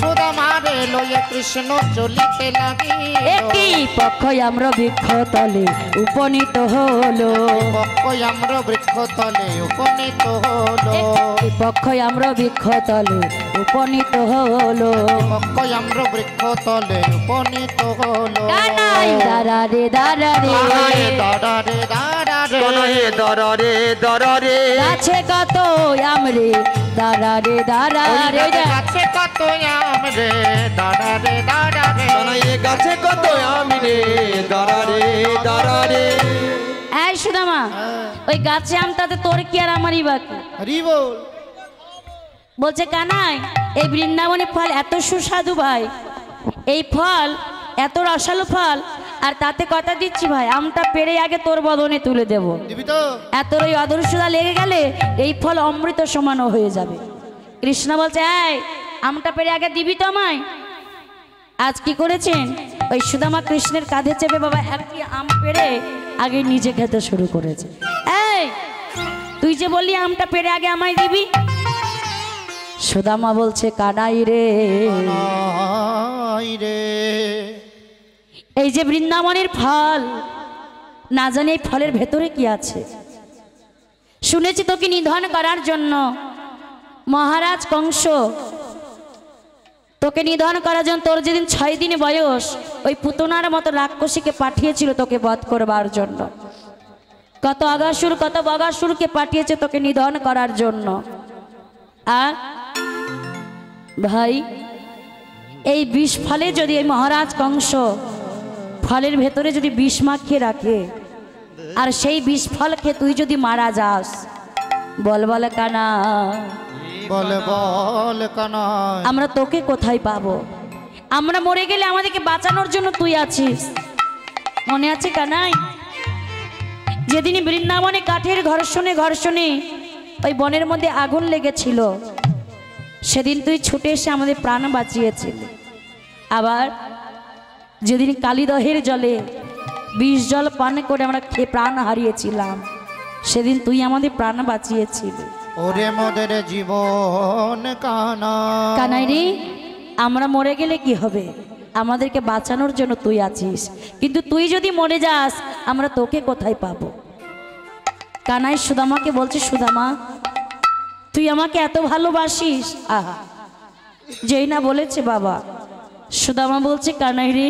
সুদামারে লয়ে কৃষ্ণ চলিতে লাগিল, একই পক্ষ আম্র বৃক্ষ তলে উপনীত হলো, পক্ষ আম্র বৃক্ষ তলে উপনীত হলো, একই পক্ষ আম্র বৃক্ষ তলে উপনীত হলো, পক্ষ আম্র বৃক্ষ তলে উপনীত হলো। কানাই দাঁড়া রে দাঁড়া রে, দাঁড়া রে দাঁড়া রে, কনহে দররে দররে গাছে কত আমরে দাঁড়া রে দাঁড়া রে, গাছে কত আম রে দাঁড়া রে দাঁড়া রে, কনহে গাছে কত আমি রে দররে দররে। এই সুদামা ওই গাছে আমটাতে তোর কি আর আমারই বাকি? হরি বল। বলছে কানাই এই বৃন্দাবনের ফল এত সুস্বাদু ভাই, এই ফল এত রসালো ফল, আর তাতে কথা দিচ্ছি ভাই আমটা পেরে আগে তোর বদনে তুলে দেব, দিবি তো? এত ওই অদৃশ্যতা লেগে গেলে এই ফল অমৃত সমানও হয়ে যাবে। কৃষ্ণ বলছে এই আমটা পেরে আগে দিবি তো আমায়। আজ কি করেছেন ওই সুদামা কৃষ্ণের কাঁধে চেপে বাবা একটি আম পেরে আগে নিজে খেতে শুরু করেছে। এই তুই যে বললি আমটা পেরে আগে আমায় দিবি, সুদামা বলছে কানাই রে, কানাই রে, এই যে বৃন্দাবনের ফল, না জানি এই ফলের ভেতরে কি আছে। শুনেছি তোকে নিধন করার জন্য মহারাজ কংস তোকে নিধন করার জন্য, তোর যেদিন 6 দিন বয়স ওই পুতনার মতো রাক্ষসীকে পাঠিয়েছিল তোকে বধ করবার জন্য, কত আগাসুর কত বগাসুরকে পাঠিয়েছে তোকে নিধন করার জন্য। আর ভাই এই বিষ ফলে যদি এই মহারাজ কংস ফলের ভেতরে যদি বিষ মাখিয়ে রাখে আর সেই বিষ ফলকে তুই যদি মারা যাস, বল বলে কানা বল বল কানাই, আমরা তোকে কোথায় পাবো? আমরা মরে গেলে আমাদেরকে বাঁচানোর জন্য তুই আছিস, মনে আছে কানাই? যেদিন বৃন্দাবনে কাঠের ঘর্ষণে ঘর্ষণে ওই বনের মধ্যে আগুন লেগেছিল, সেদিন তুই ছুটে এসে আমাদের প্রাণ বাঁচিয়েছিলি। আবার যেদিন কালিদহের জলে বিষ জল পান করে আমরা খেয়ে প্রাণ হারিয়েছিলাম, সেদিন তুই আমাদের প্রাণ বাঁচিয়েছিলি। ওরে মোদের জীবন কানাই, কানাই রে আমরা মরে গেলে কি হবে? আমাদেরকে বাঁচানোর জন্য তুই আছিস, কিন্তু তুই যদি মরে যাস আমরা তোকে কোথায় পাবো? কানাই সুদামাকে বলছে সুদামা তুই আমাকে এত ভালোবাসিস। আহা যেই না বলেছে বাবা, সুদামা বলছে কানাই রে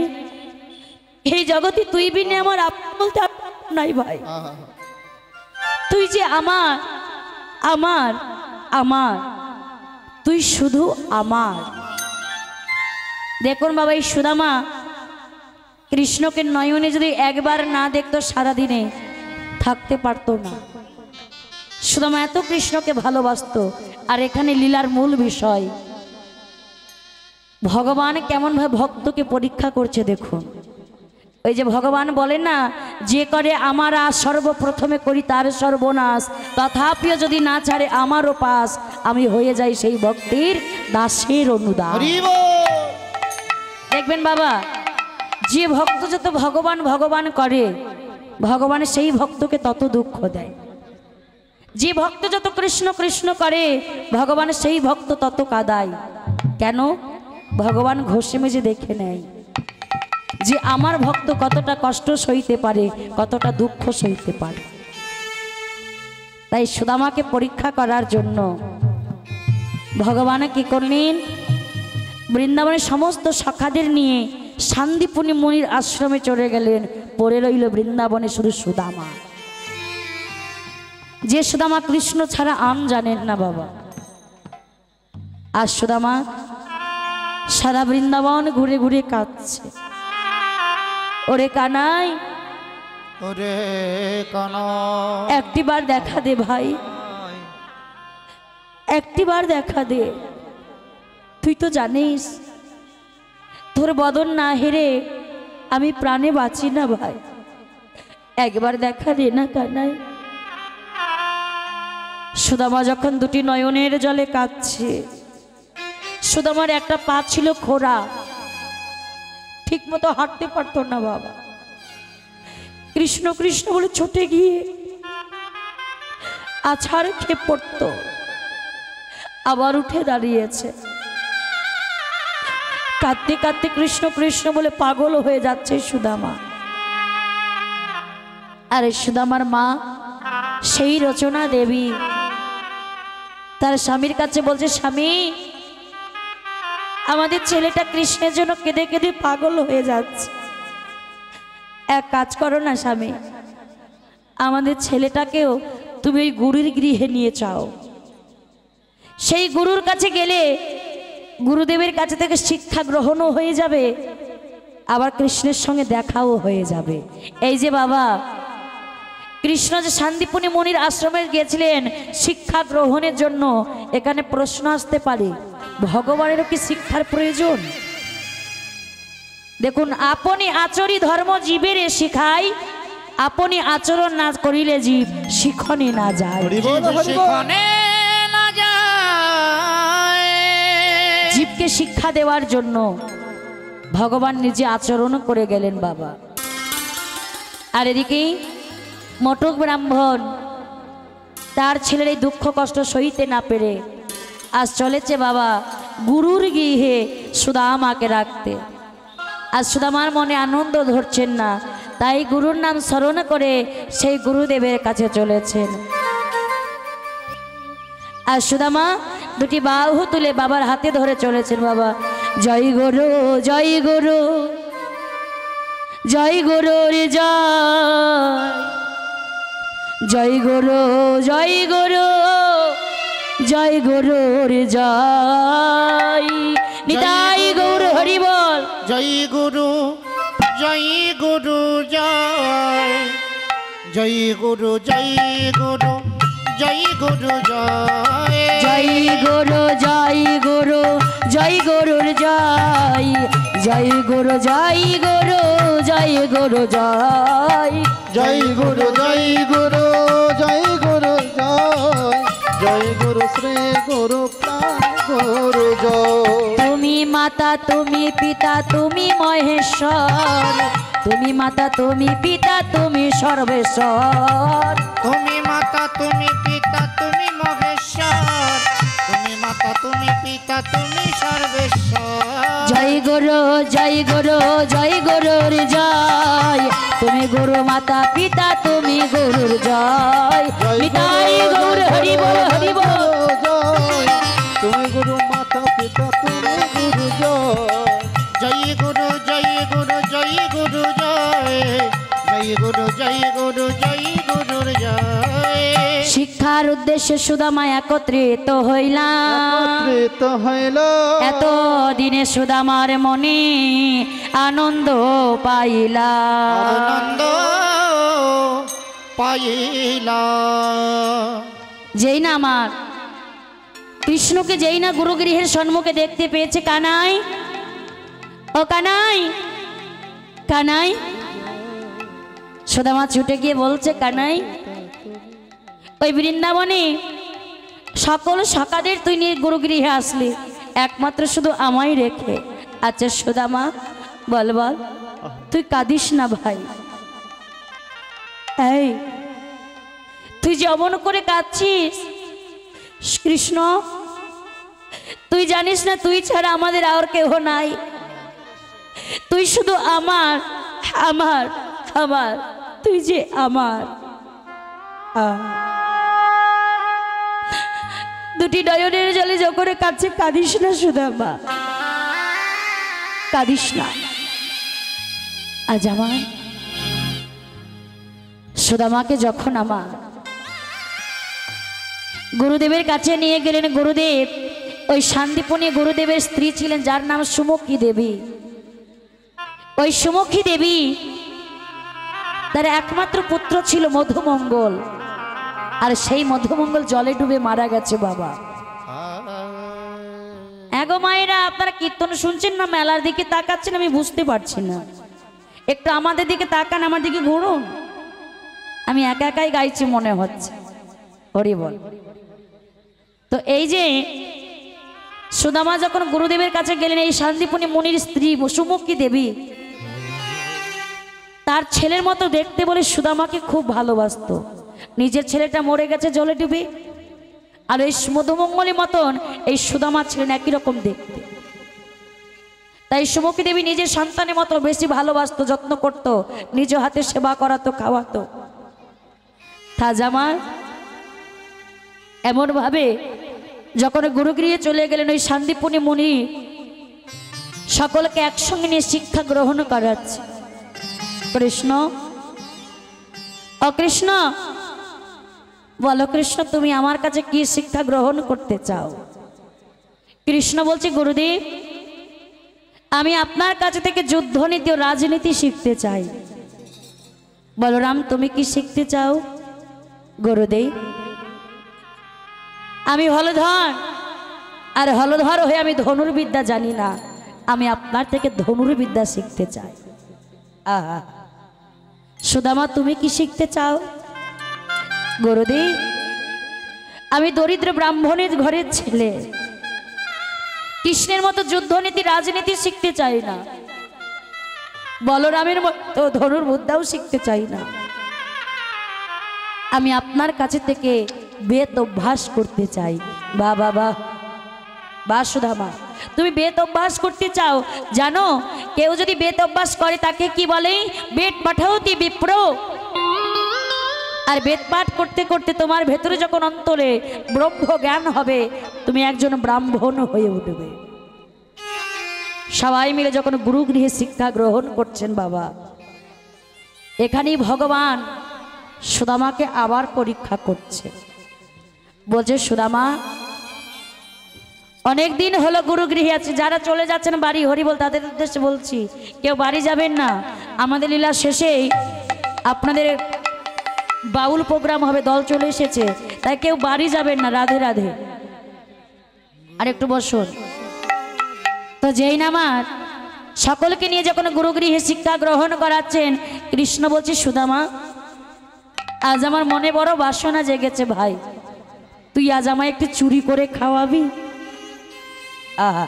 এই জগতে তুই বিনে আমার আপন বলতে নাই ভাই, তুই যে আমার আমার আমার তুই শুধু আমার। দেখুন বাবা এই সুদামা কৃষ্ণকে নয়নে যদি একবার না দেখতো সারাদিনে থাকতে পারতো না। সুদামা এত কৃষ্ণকে ভালোবাসতো। আর এখানে লীলার মূল বিষয় ভগবান কেমনভাবে ভক্তকে পরীক্ষা করছে দেখুন। ওই যে ভগবান বলে না যে করে আমার আজ সর্বপ্রথমে করি তার সর্বনাশ, তথাপিও যদি না ছাড়ে আমারও পাস আমি হয়ে যাই সেই ভক্তির দাসের অনুদান। দেখবেন বাবা যে ভক্ত যত ভগবান ভগবান করে ভগবান সেই ভক্তকে তত দুঃখ দেয়, যে ভক্ত যত কৃষ্ণ কৃষ্ণ করে ভগবান সেই ভক্ত তত কাঁদায়। কেন? ভগবান ঘষে মেজে দেখে নেয় যে আমার ভক্ত কতটা কষ্ট সইতে পারে, কতটা দুঃখ সইতে পারে। তাই সুদামাকে পরীক্ষা করার জন্য ভগবান কি করলেন, বৃন্দাবনের সমস্ত সখাদের নিয়ে শান্তিপুনি মুনির আশ্রমে চলে গেলেন। পড়ে রইল বৃন্দাবনে শুধু সুদামা, যে সুদামা কৃষ্ণ ছাড়া আম জানেন না বাবা। আর সুদামা সারা বৃন্দাবন ঘুরে ঘুরে কাঁদছে। ওরে কানাই, ওরে কানাই, একটিবার দেখা দে ভাই, একটিবার দেখা দে, তুই তো জানিস তোর বদন না হেরে আমি প্রাণে বাঁচি না ভাই, একবার দেখা দে না কানাই। সুদামা যখন দুটি নয়নের জলে কাঁদছে, সুদামার একটা পা ছিল খোড়া, ঠিক মতো হাঁটতে পারতো না বাবা। কৃষ্ণ কৃষ্ণ বলে ছুটে গিয়ে আছাড় খেয়ে পড়ত, আবার উঠে দাঁড়িয়েছে, কাঁদতে কাঁদতে কৃষ্ণ কৃষ্ণ বলে পাগল হয়ে যাচ্ছে সুদামা। আরে সুদামার মা সেই রচনা দেবী তার স্বামীর কাছে বলছে, স্বামী আমাদের ছেলেটা কৃষ্ণের জন্য কেঁদে কেঁদে পাগল হয়ে যাচ্ছে, এক কাজ করো না স্বামী, আমাদের ছেলেটাকেও তুমি ওই গুরুর গৃহে নিয়ে যাও। সেই গুরুর কাছে গেলে গুরুদেবের কাছে থেকে শিক্ষা গ্রহণও হয়ে যাবে, আবার কৃষ্ণের সঙ্গে দেখাও হয়ে যাবে। এই যে বাবা কৃষ্ণ যে শান্তিপুনি মুনির আশ্রমে গিয়েছিলেন শিক্ষা গ্রহণের জন্য, এখানে প্রশ্ন আসতে পারে ভগবানেরও কি শিক্ষার প্রয়োজন? দেখুন, আপনি আচরি ধর্ম জীবের শিখাই, আপনি আচরণ না করিলে জীব শিখনে না যায়। জীবকে শিক্ষা দেওয়ার জন্য ভগবান নিজে আচরণ করে গেলেন বাবা। আর এদিকে মটক ব্রাহ্মণ তার ছেলের এই দুঃখ কষ্ট সইতে না পেরে আজ চলেছে বাবা গুরুর গৃহে সুদামাকে রাখতে। আজ সুদামার মনে আনন্দ ধরছেন না, তাই গুরুর নাম স্মরণ করে সেই গুরুদেবের কাছে চলেছেন। আর সুদামা দুটি বাহু তুলে বাবার হাতে ধরে চলেছেন। বাবা জয় গুরু জয় গুরু জয় গুরুর জয়, জয় গুরু জয় গুরু জয় গুরুর জয়, নিতাই গৌর হরি বল। জয় গুরু জয় গুরু জয়, জয় গুরু জয় গুরু জয় গুরু জয়, জয় গুরু জয় গুরু জয় গুরুর জয়, জয় গুরু জয় গুরু জয় গুরু জয়, জয় গুরু জয় গুরু জয় গুরু জয়, জয় গুরু শ্রী গুরু প্রাণ গুরু জয়। তুমি মাতা তুমি পিতা তুমি মহেশ্বর, তুমি মাতা তুমি পিতা তুমি সর্বেশ্বর, তুমি মাতা তুমি পিতা তুমি মহেশ্বর, তুমি মাতা তুমি পিতা তুমি সর্বেশ্বর, জয় গুরু জয় গুরু জয় গুরুর জয়, তুমি গুরু মাতা পিতা তুমি গুরুর জয়, নিতাই গৌর হরি বল হরি বল। জয় তুমি গুরু মাতা পিতা তুমি গুরু জয়, জয় গুরু জয় গুরু জয় গুরু জয়, জয় গুরু জয় গুরু জয় গুরুর জয়। শিক্ষার উদ্দেশ্যে সুদামা একত্রিত হইলাম, একত্রিত হইল এত দিনে সুদামার মনে আনন্দ পাইলাম, আনন্দ পাইলা। যেই না আমার কৃষ্ণকে যেই না গুরুগৃহের সম্মুখে দেখতে পেয়েছে, কানাই ও কানাই কানাই, সুদামা ছুটে গিয়ে বলছে, কানাই ওই বৃন্দাবনে সকল সখাদের তুই নিয়ে গুরুগৃহে আসলি, একমাত্র শুধু আমায় রেখে। আচ্ছা সুদামা বল বল, তুই কাঁদিস না ভাই, এই তুই যে অমন করে কাঁদছিস, কৃষ্ণ তুই জানিস না তুই ছাড়া আমাদের আর কেহ নাই, তুই শুধু আমার আমার আমার, তুই যে আমার। দুটি নয়নের জলে যখন কাছে, কাঁদিস না সুদামা, কাঁদিস না। আজ আমার সুদামাকে যখন আমার গুরুদেবের কাছে নিয়ে গেলেন, গুরুদেব ওই শান্তিপুনি গুরুদেবের স্ত্রী ছিলেন যার নাম সুমুখী দেবী। ওই সুমুখী দেবী তার একমাত্র পুত্র ছিল মধুমঙ্গল, আর সেই মধুমঙ্গল জলে ডুবে মারা গেছে বাবা। হ্যাঁ গো মায়েরা, আপনারা কীর্তন শুনছেন না মেলার দিকে তাকাচ্ছেন আমি বুঝতে পারছি না। একটু আমাদের দিকে তাকান, আমার দিকে ঘুরুন। আমি একা একাই গাইছি মনে হচ্ছে। হরি বল। তো এই যে সুদামা যখন গুরুদেবের কাছে গেলেন, এই শান্তিপুনী মুনির স্ত্রী বসুমুখী দেবী তার ছেলের মতো দেখতে বলে সুদামাকে খুব ভালোবাসতো। নিজের ছেলেটা মরে গেছে জলে ডুবে, আর এই মধুমঙ্গলের মতন এই সুদামা ছিলেন একই রকম দেখতে। তাই সুমুখী দেবী নিজের সন্তানের মতো বেশি ভালোবাসতো, যত্ন করত, নিজ হাতে সেবা করাতো, খাওয়াতো। তাজামা এমন ভাবে যখন গুরুগৃহে চলে গেলেন, ওই শান্তিপুনী মুনি সকলকে একসঙ্গে নিয়ে শিক্ষা গ্রহণ করাচ্ছে। কৃষ্ণ, অকৃষ্ণ, বলো কৃষ্ণ তুমি আমার কাছে কি শিক্ষা গ্রহণ করতে চাও? কৃষ্ণ বলছে, গুরুদেব আমি আপনার কাছে থেকে যুদ্ধনীতি ও রাজনীতি শিখতে চাই। বলরাম তুমি কি শিখতে চাও? গুরুদেব আমি হলধর, আর হলধর হয়ে আমি ধনুর্বিদ্যা জানি না, আমি আপনার থেকে ধনুর্বিদ্যা শিখতে চাই। আহা, সুদামা তুমি কি শিখতে চাও? গুরুদেব আমি দরিদ্র ব্রাহ্মণের ঘরের ছেলে, কৃষ্ণের মতো যুদ্ধনীতি রাজনীতি শিখতে চাই না, বলরামের মতো ধনুর্বিদ্যাও শিখতে চাই না। আমি আপনার কাছে থেকে বেদ অভ্যাস করতে চাই। বা বাবা বা সুদামা তুমি বেদ অভ্যাস করতে চাও? জানো কেউ যদি বেদ অভ্যাস করে তাকে কি বলে? বেদ পাঠাওতি বিপ্র। আর বেদ পাঠ করতে করতে তোমার ভেতরে যখন অন্তরে ব্রহ্ম জ্ঞান হবে, তুমি একজন ব্রাহ্মণ হয়ে উঠবে। সবাই মিলে যখন গুরুগৃহে শিক্ষা গ্রহণ করছেন বাবা, এখানেই ভগবান সুদামাকে আবার পরীক্ষা করছে। বলছে সুদামা অনেক দিন হলো গুরুগৃহে আছে, যারা চলে যাচ্ছেন বাড়ি হরি বল তাদের উদ্দেশ্যে বলছি, কেউ বাড়ি যাবেন না। আমাদের লীলা শেষেই আপনাদের বাউল প্রোগ্রাম হবে, দল চলে এসেছে, তাই কেউ বাড়ি যাবেন না। রাধে রাধে। আর একটু বসুন। তো যেই নামার সকলকে নিয়ে যখন গুরুগৃহে শিক্ষা গ্রহণ করাচ্ছেন, কৃষ্ণ বলছে সুদামা আজ আমার মনে বড় বাসনা জেগেছে ভাই, তুই আজ আমায় একটু চুরি করে খাওয়াবি। আহা,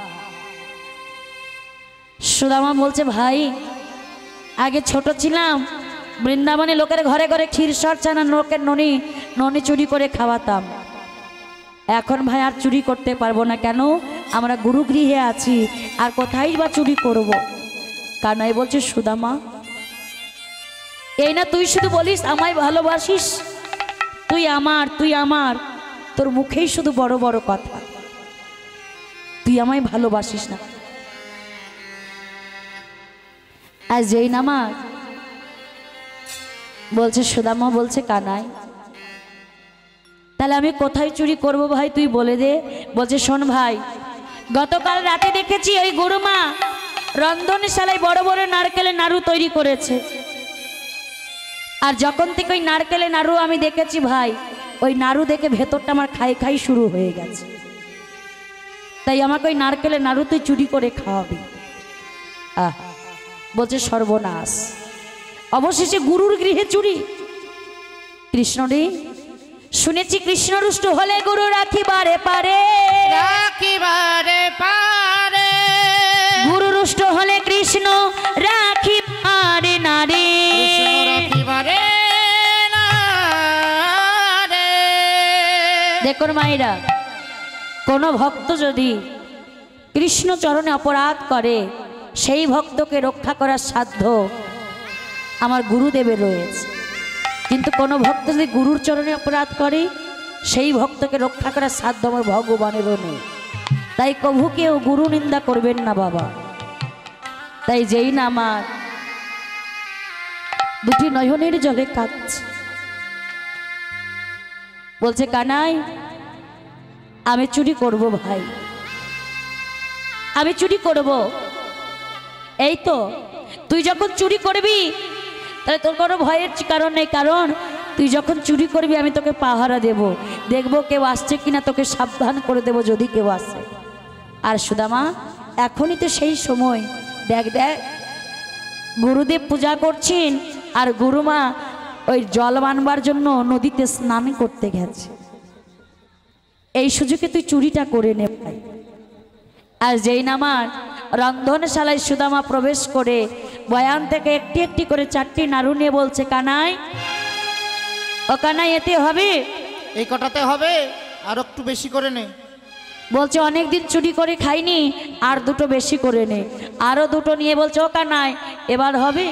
সুদামা বলছে ভাই আগে ছোট ছিলাম, বৃন্দাবনে লোকের ঘরে ঘরে ক্ষীরসর ছানা লোকের ননি চুরি করে খাওয়াতাম। এখন ভাই আর চুরি করতে পারবো না। কেন? আমরা গুরুগৃহে আছি, আর কোথায় বা চুরি করব? কানাই বলছে সুদামা এই না তুই শুধু বলিস আমায় ভালোবাসিস, তুই আমার, তুই আমার, তোর মুখেই শুধু বড় বড় কথা, তুই আমায় ভালোবাসিস না। আর যেই নামা বলছে সুদামা বলছে কানাই তাহলে আমি কোথায় চুরি করব ভাই তুই বলে দে। বলছে শোন ভাই, গতকাল রাতে দেখেছি ওই গুরুমা রন্ধনশালায় বড় বড় নারকেলের নাড়ু তৈরি করেছে, আর যখন থেকে ওই নারকেলের নাড়ু আমি দেখেছি ভাই, ওই নাড়ু দেখে ভেতরটা আমার খাই খাই শুরু হয়ে গেছে, তাই আমাকে ওই নারকেলের নাড়ু তুই চুরি করে খাওয়াবি। বলছে সর্বনাশ, অবশেষে গুরুর গৃহে চুরি। কৃষ্ণ রে শুনেছি কৃষ্ণ রুষ্ট হলে গুরু রাখিবারে পারে, রাখিবারে পারে, গুরু রুষ্ট হলে কৃষ্ণ রাখিবারে না রে, কৃষ্ণ রাখিবারে না রে। দেখুন মায়েরা, কোন ভক্ত যদি কৃষ্ণ চরণে অপরাধ করে, সেই ভক্তকে রক্ষা করার সাধ্য আমার গুরুদেবের রয়েছে। কিন্তু কোনো ভক্ত যদি গুরুর চরণে অপরাধ করে, সেই ভক্তকে রক্ষা করার সাধ্য আমার ভগবানেরও নেই। তাই কভু কেউ গুরু নিন্দা করবেন না বাবা। তাই যেই না আমার দুটি নয়নের জলে কাঁদছে, বলছে কানাই আমি চুরি করব ভাই, আমি চুরি করব। এই তো তুই যখন চুরি করবি তাহলে তোর কোনো ভয়ের কারণ নেই, কারণ তুই যখন চুরি করবি আমি তোকে পাহারা দেব, দেখবো কেউ আসছে কিনা, তোকে সাবধান করে দেব যদি কেউ আসে। আর সুদামা এখনই তো সেই সময়, দেখ দেখ গুরুদেব পূজা করছেন আর গুরুমা ওই জল মানবার জন্য নদীতে স্নান করতে গেছে। এই সুযোগে তুই চুরিটা করে নে ভাই। আর যেই নামার রন্ধনশালায় সুদামা প্রবেশ করে বয়ান থেকে একটি একটি করে 4টি নাড়ু নিয়ে বলছে, কানাই ও কানাই, এতে হবে? এই কটাতে হবে, আর একটু বেশি করে নে। বলছে অনেক দিন চুরি করে খাইনি, আর দুটো বেশি করে নে। আরো দুটো নিয়ে বলছে, ও কানাই এবার হবে?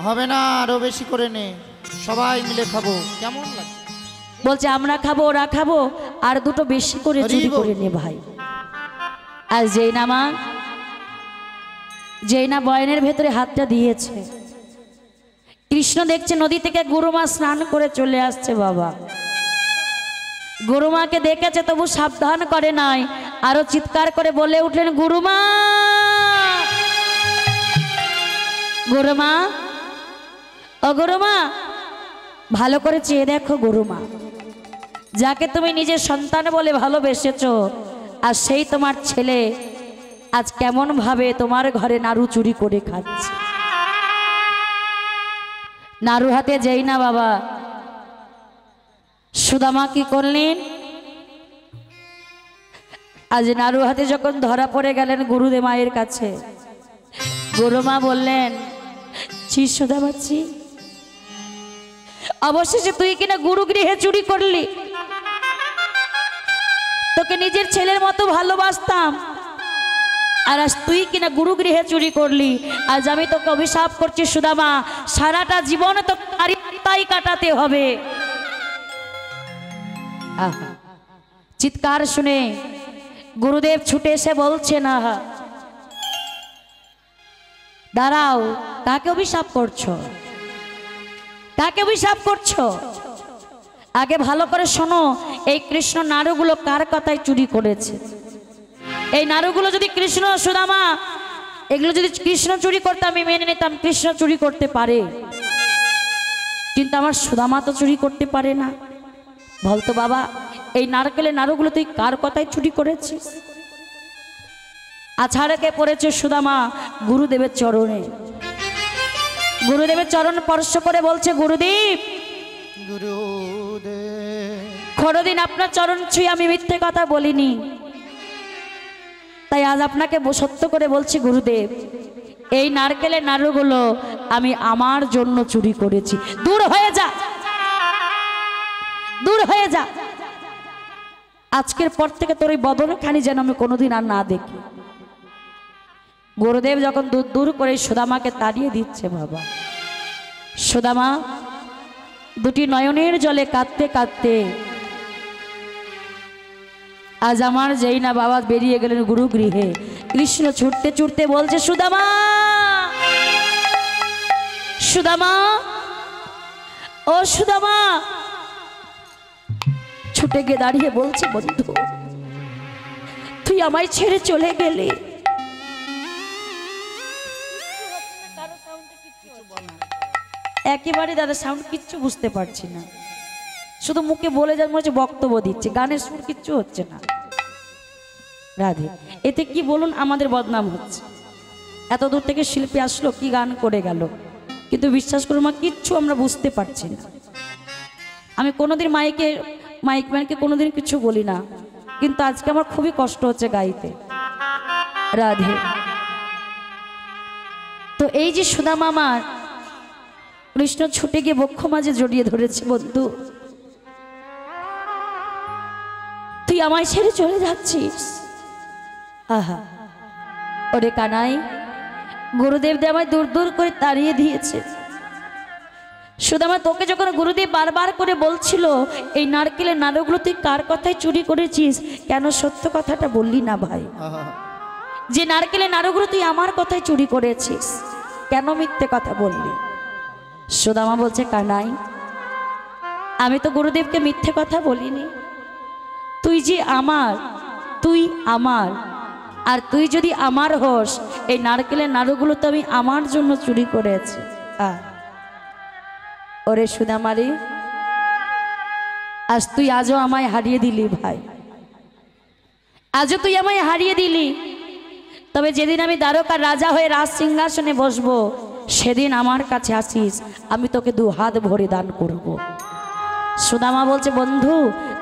হবে না, আরো বেশি করে নে, সবাই মিলে খাবো। কেমন লাগে? বলছে আমরা খাবো, ওরা খাবো, আর দুটো বেশি করে চুরি করে নে ভাই। আর যেই না বয়ানের ভেতরে হাতটা দিয়েছে, কৃষ্ণ দেখছে নদী থেকে গুরুমা স্নান করে চলে আসছে। বাবা গুরুমাকে দেখেছে তবু সাবধান করে নাই, আরো চিৎকার করে বলে উঠলেন, গুরুমা, গুরুমা, ও গুরুমা, ভালো করে চেয়ে দেখো গুরুমা, যাকে তুমি নিজের সন্তান বলে ভালোবেসেছো আর সেই তোমার ছেলে আজ কেমন ভাবে তোমার ঘরে নাড়ু চুরি করে খাচ্ছে। নাড়ু হাতে যেই না বাবা সুদামা কি করলেন, আজ নাড়ু হাতে যখন ধরা পড়ে গেলেন গুরুদেব মায়ের কাছে, গুরুমা বললেন, ছি সুদামাচ্ছি, অবশেষে তুই কিনা গুরু গৃহে চুরি করলি। তোকে নিজের ছেলের মতো ভালোবাসতাম, আর আজ তুই কিনা গুরু গৃহে চুরি করলি। আজ আমি তোকে অভিশাপ করছি সুদামা, সারাটা জীবন তো তাই কাটাতে হবে। আহা, চিৎকার শুনে গুরুদেব ছুটে এসে বলছে, না দাঁড়াও, কাকে অভিশাপ করছো, কাকে অভিশাপ করছো? আগে ভালো করে শোনো, এই কৃষ্ণ নাড়ুগুলো কার কথায় চুরি করেছে? এই নাড়ুগুলো যদি কৃষ্ণ, সুদামা, এগুলো যদি কৃষ্ণ চুরি করতে আমি মেনে নিতাম, কৃষ্ণ চুরি করতে পারে, কিন্তু আমার সুদামা তো চুরি করতে পারে না। বলতো বাবা, এই নারকেলের নাড়ুগুলো তুই কার কথায় চুরি করেছিস? আছাড়কে পড়েছে সুদামা গুরুদেবের চরণে। গুরুদেবের চরণ স্পর্শ করে বলছে, গুরুদেব, কোনদিন আপনার চরণ ছুঁয়ে আমি মিথ্যে কথা বলিনি, তাই আজ আপনাকে সত্য করে বলছি গুরুদেব, এই নারকেলের নাড়ুগুলো আমি আমার জন্য চুরি করেছি। দূর হয়ে যা, দূর হয়ে যা, আজকের পর থেকে তোর এই বদনখানি যেন আমি কোনোদিন আর না দেখি। গুরুদেব যখন দূর দূর করে সুদামাকে তাড়িয়ে দিচ্ছে, বাবা সুদামা দুটি নয়নের জলে কাঁদতে কাঁদতে আজ আমার যেই না বাবা বেরিয়ে গেলেন গুরু গৃহে। কৃষ্ণ ছুটতে ছুটতে বলছে, সুদামা, সুদামা, ও সুদামা। ছুটে গিয়ে দাঁড়িয়ে বলছে, বন্ধু, তুই আমায় ছেড়ে চলে গেলি। একেবারে দাদা সাউন্ড কিচ্ছু বুঝতে পারছি না, শুধু মুখে বলে যান, মনে হচ্ছে বক্তব্য দিচ্ছে, গানের সুর কিচ্ছু হচ্ছে না। রাধে, এতে কি বলুন, আমাদের বদনাম হচ্ছে। এত দূর থেকে শিল্পী আসলো, কি গান করে গেল, কিন্তু বিশ্বাস করুন মা, কিচ্ছু আমরা বুঝতে পারছি না। আমি কোনোদিন মাইকম্যানকে কোনোদিন কিছু বলি না, কিন্তু আজকে আমার খুবই কষ্ট হচ্ছে গাইতে। রাধে, তো এই যে সুদামা আমার, কৃষ্ণ ছুটে গিয়ে বক্ষ মাঝে জড়িয়ে ধরেছে, বন্ধু তুই আমায় ছেড়ে চলে যাচ্ছিস। আহা, ওরে কানাই, গুরুদেব দে আমায় দূর দূর করে তাড়িয়ে দিয়েছে। সুদামা, তোকে যখন গুরুদেব বারবার করে বলছিল এই নারকেলের নাড়ুগুলো তুই কার কথায় চুরি করেছিস, কেন সত্য কথাটা বললি না ভাই? যে নারকেলের নাড়ুগুলো তুই আমার কথায় চুরি করেছিস, কেন মিথ্যে কথা বললি? সুদামা বলছে, কানাই, আমি তো গুরুদেবকে মিথ্যে কথা বলিনি। তুই যে আমার, তুই আমার, আর তুই যদি আমার হোস, এই নারকেলের নাড়ুগুলো তো আমি আমার জন্য চুরি করেছি। ওরে সুদামারি, আজ তুই আজও আমায় হারিয়ে দিলি ভাই। আজও তুই আমায় হারিয়ে দিলি, তবে যেদিন আমি দ্বারকার রাজা হয়ে রাজ সিংহাসনে বসবো সেদিন আমার কাছে আসিস, আমি তোকে 2 হাত ভরে দান করব। সুদামা বলছে, বন্ধু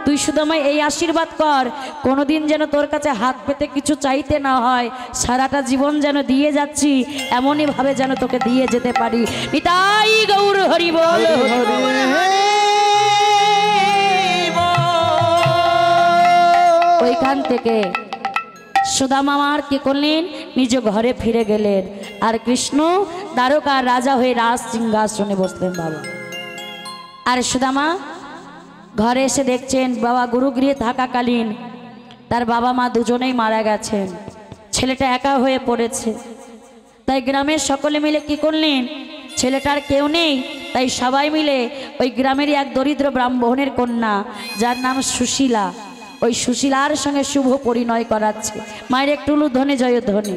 তুই শুধু আমায় এই আশীর্বাদ কর, কোনোদিন যেন তোর কাছে হাত পেতে কিছু চাইতে না হয়, সারাটা জীবন যেন দিয়ে যাচ্ছি এমনই ভাবে যেন তোকে দিয়ে যেতে পারি। নিতাই গৌর হরি বল। ওইখান থেকে সুদামা আর কি করলেন, নিজ ঘরে ফিরে গেলেন, আর কৃষ্ণ দ্বারকার রাজা হয়ে রাজ সিংহাসনে বসলেন বাবা। আর সুদামা ঘরে এসে দেখছেন বাবা গুরুগৃহে থাকাকালীন তার বাবা মা দুজনেই মারা গেছেন, ছেলেটা একা হয়ে পড়েছে। তাই গ্রামের সকলে মিলে কি করলেন, ছেলেটার কেউ নেই, তাই সবাই মিলে ওই গ্রামেরই এক দরিদ্র ব্রাহ্মণের কন্যা যার নাম সুশীলা, ওই সুশীলার সঙ্গে শুভ পরিণয় করাচ্ছে। মায়ের একটু ধ্বনি জয় ধ্বনি।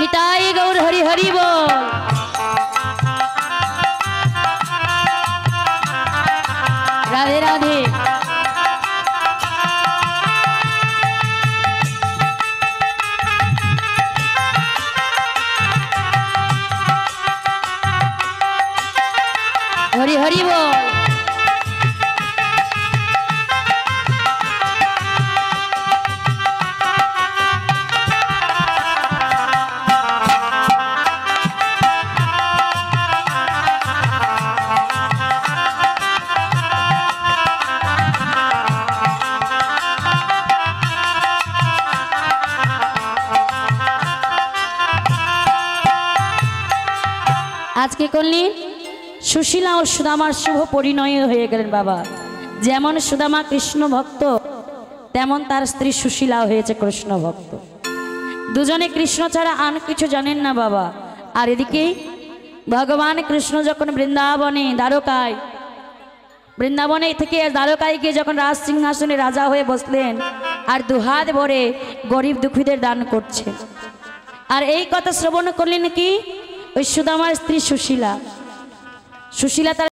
নিতাই গৌর হরি হরি বল। রাধে রাধে। হরি হরি বল। আজকে করলেন সুশীলা ও সুদামার শুভ পরিণয় হয়ে গেলেন বাবা। যেমন সুদামা কৃষ্ণ ভক্ত, তেমন তার স্ত্রী সুশীলা হয়েছে কৃষ্ণ ভক্ত। দুজনে কৃষ্ণ ছাড়া আর কিছু জানেন না বাবা। আর এদিকে ভগবান কৃষ্ণ যখন বৃন্দাবনে বৃন্দাবনে থেকে দ্বারকায় গিয়ে যখন রাজ সিংহাসনে রাজা হয়ে বসলেন, আর 2 হাত ভরে গরিব দুঃখীদের দান করছে। আর এই কথা শ্রবণ করলেন কি ওই সুদামার স্ত্রী সুশীলা। সুশীলা তার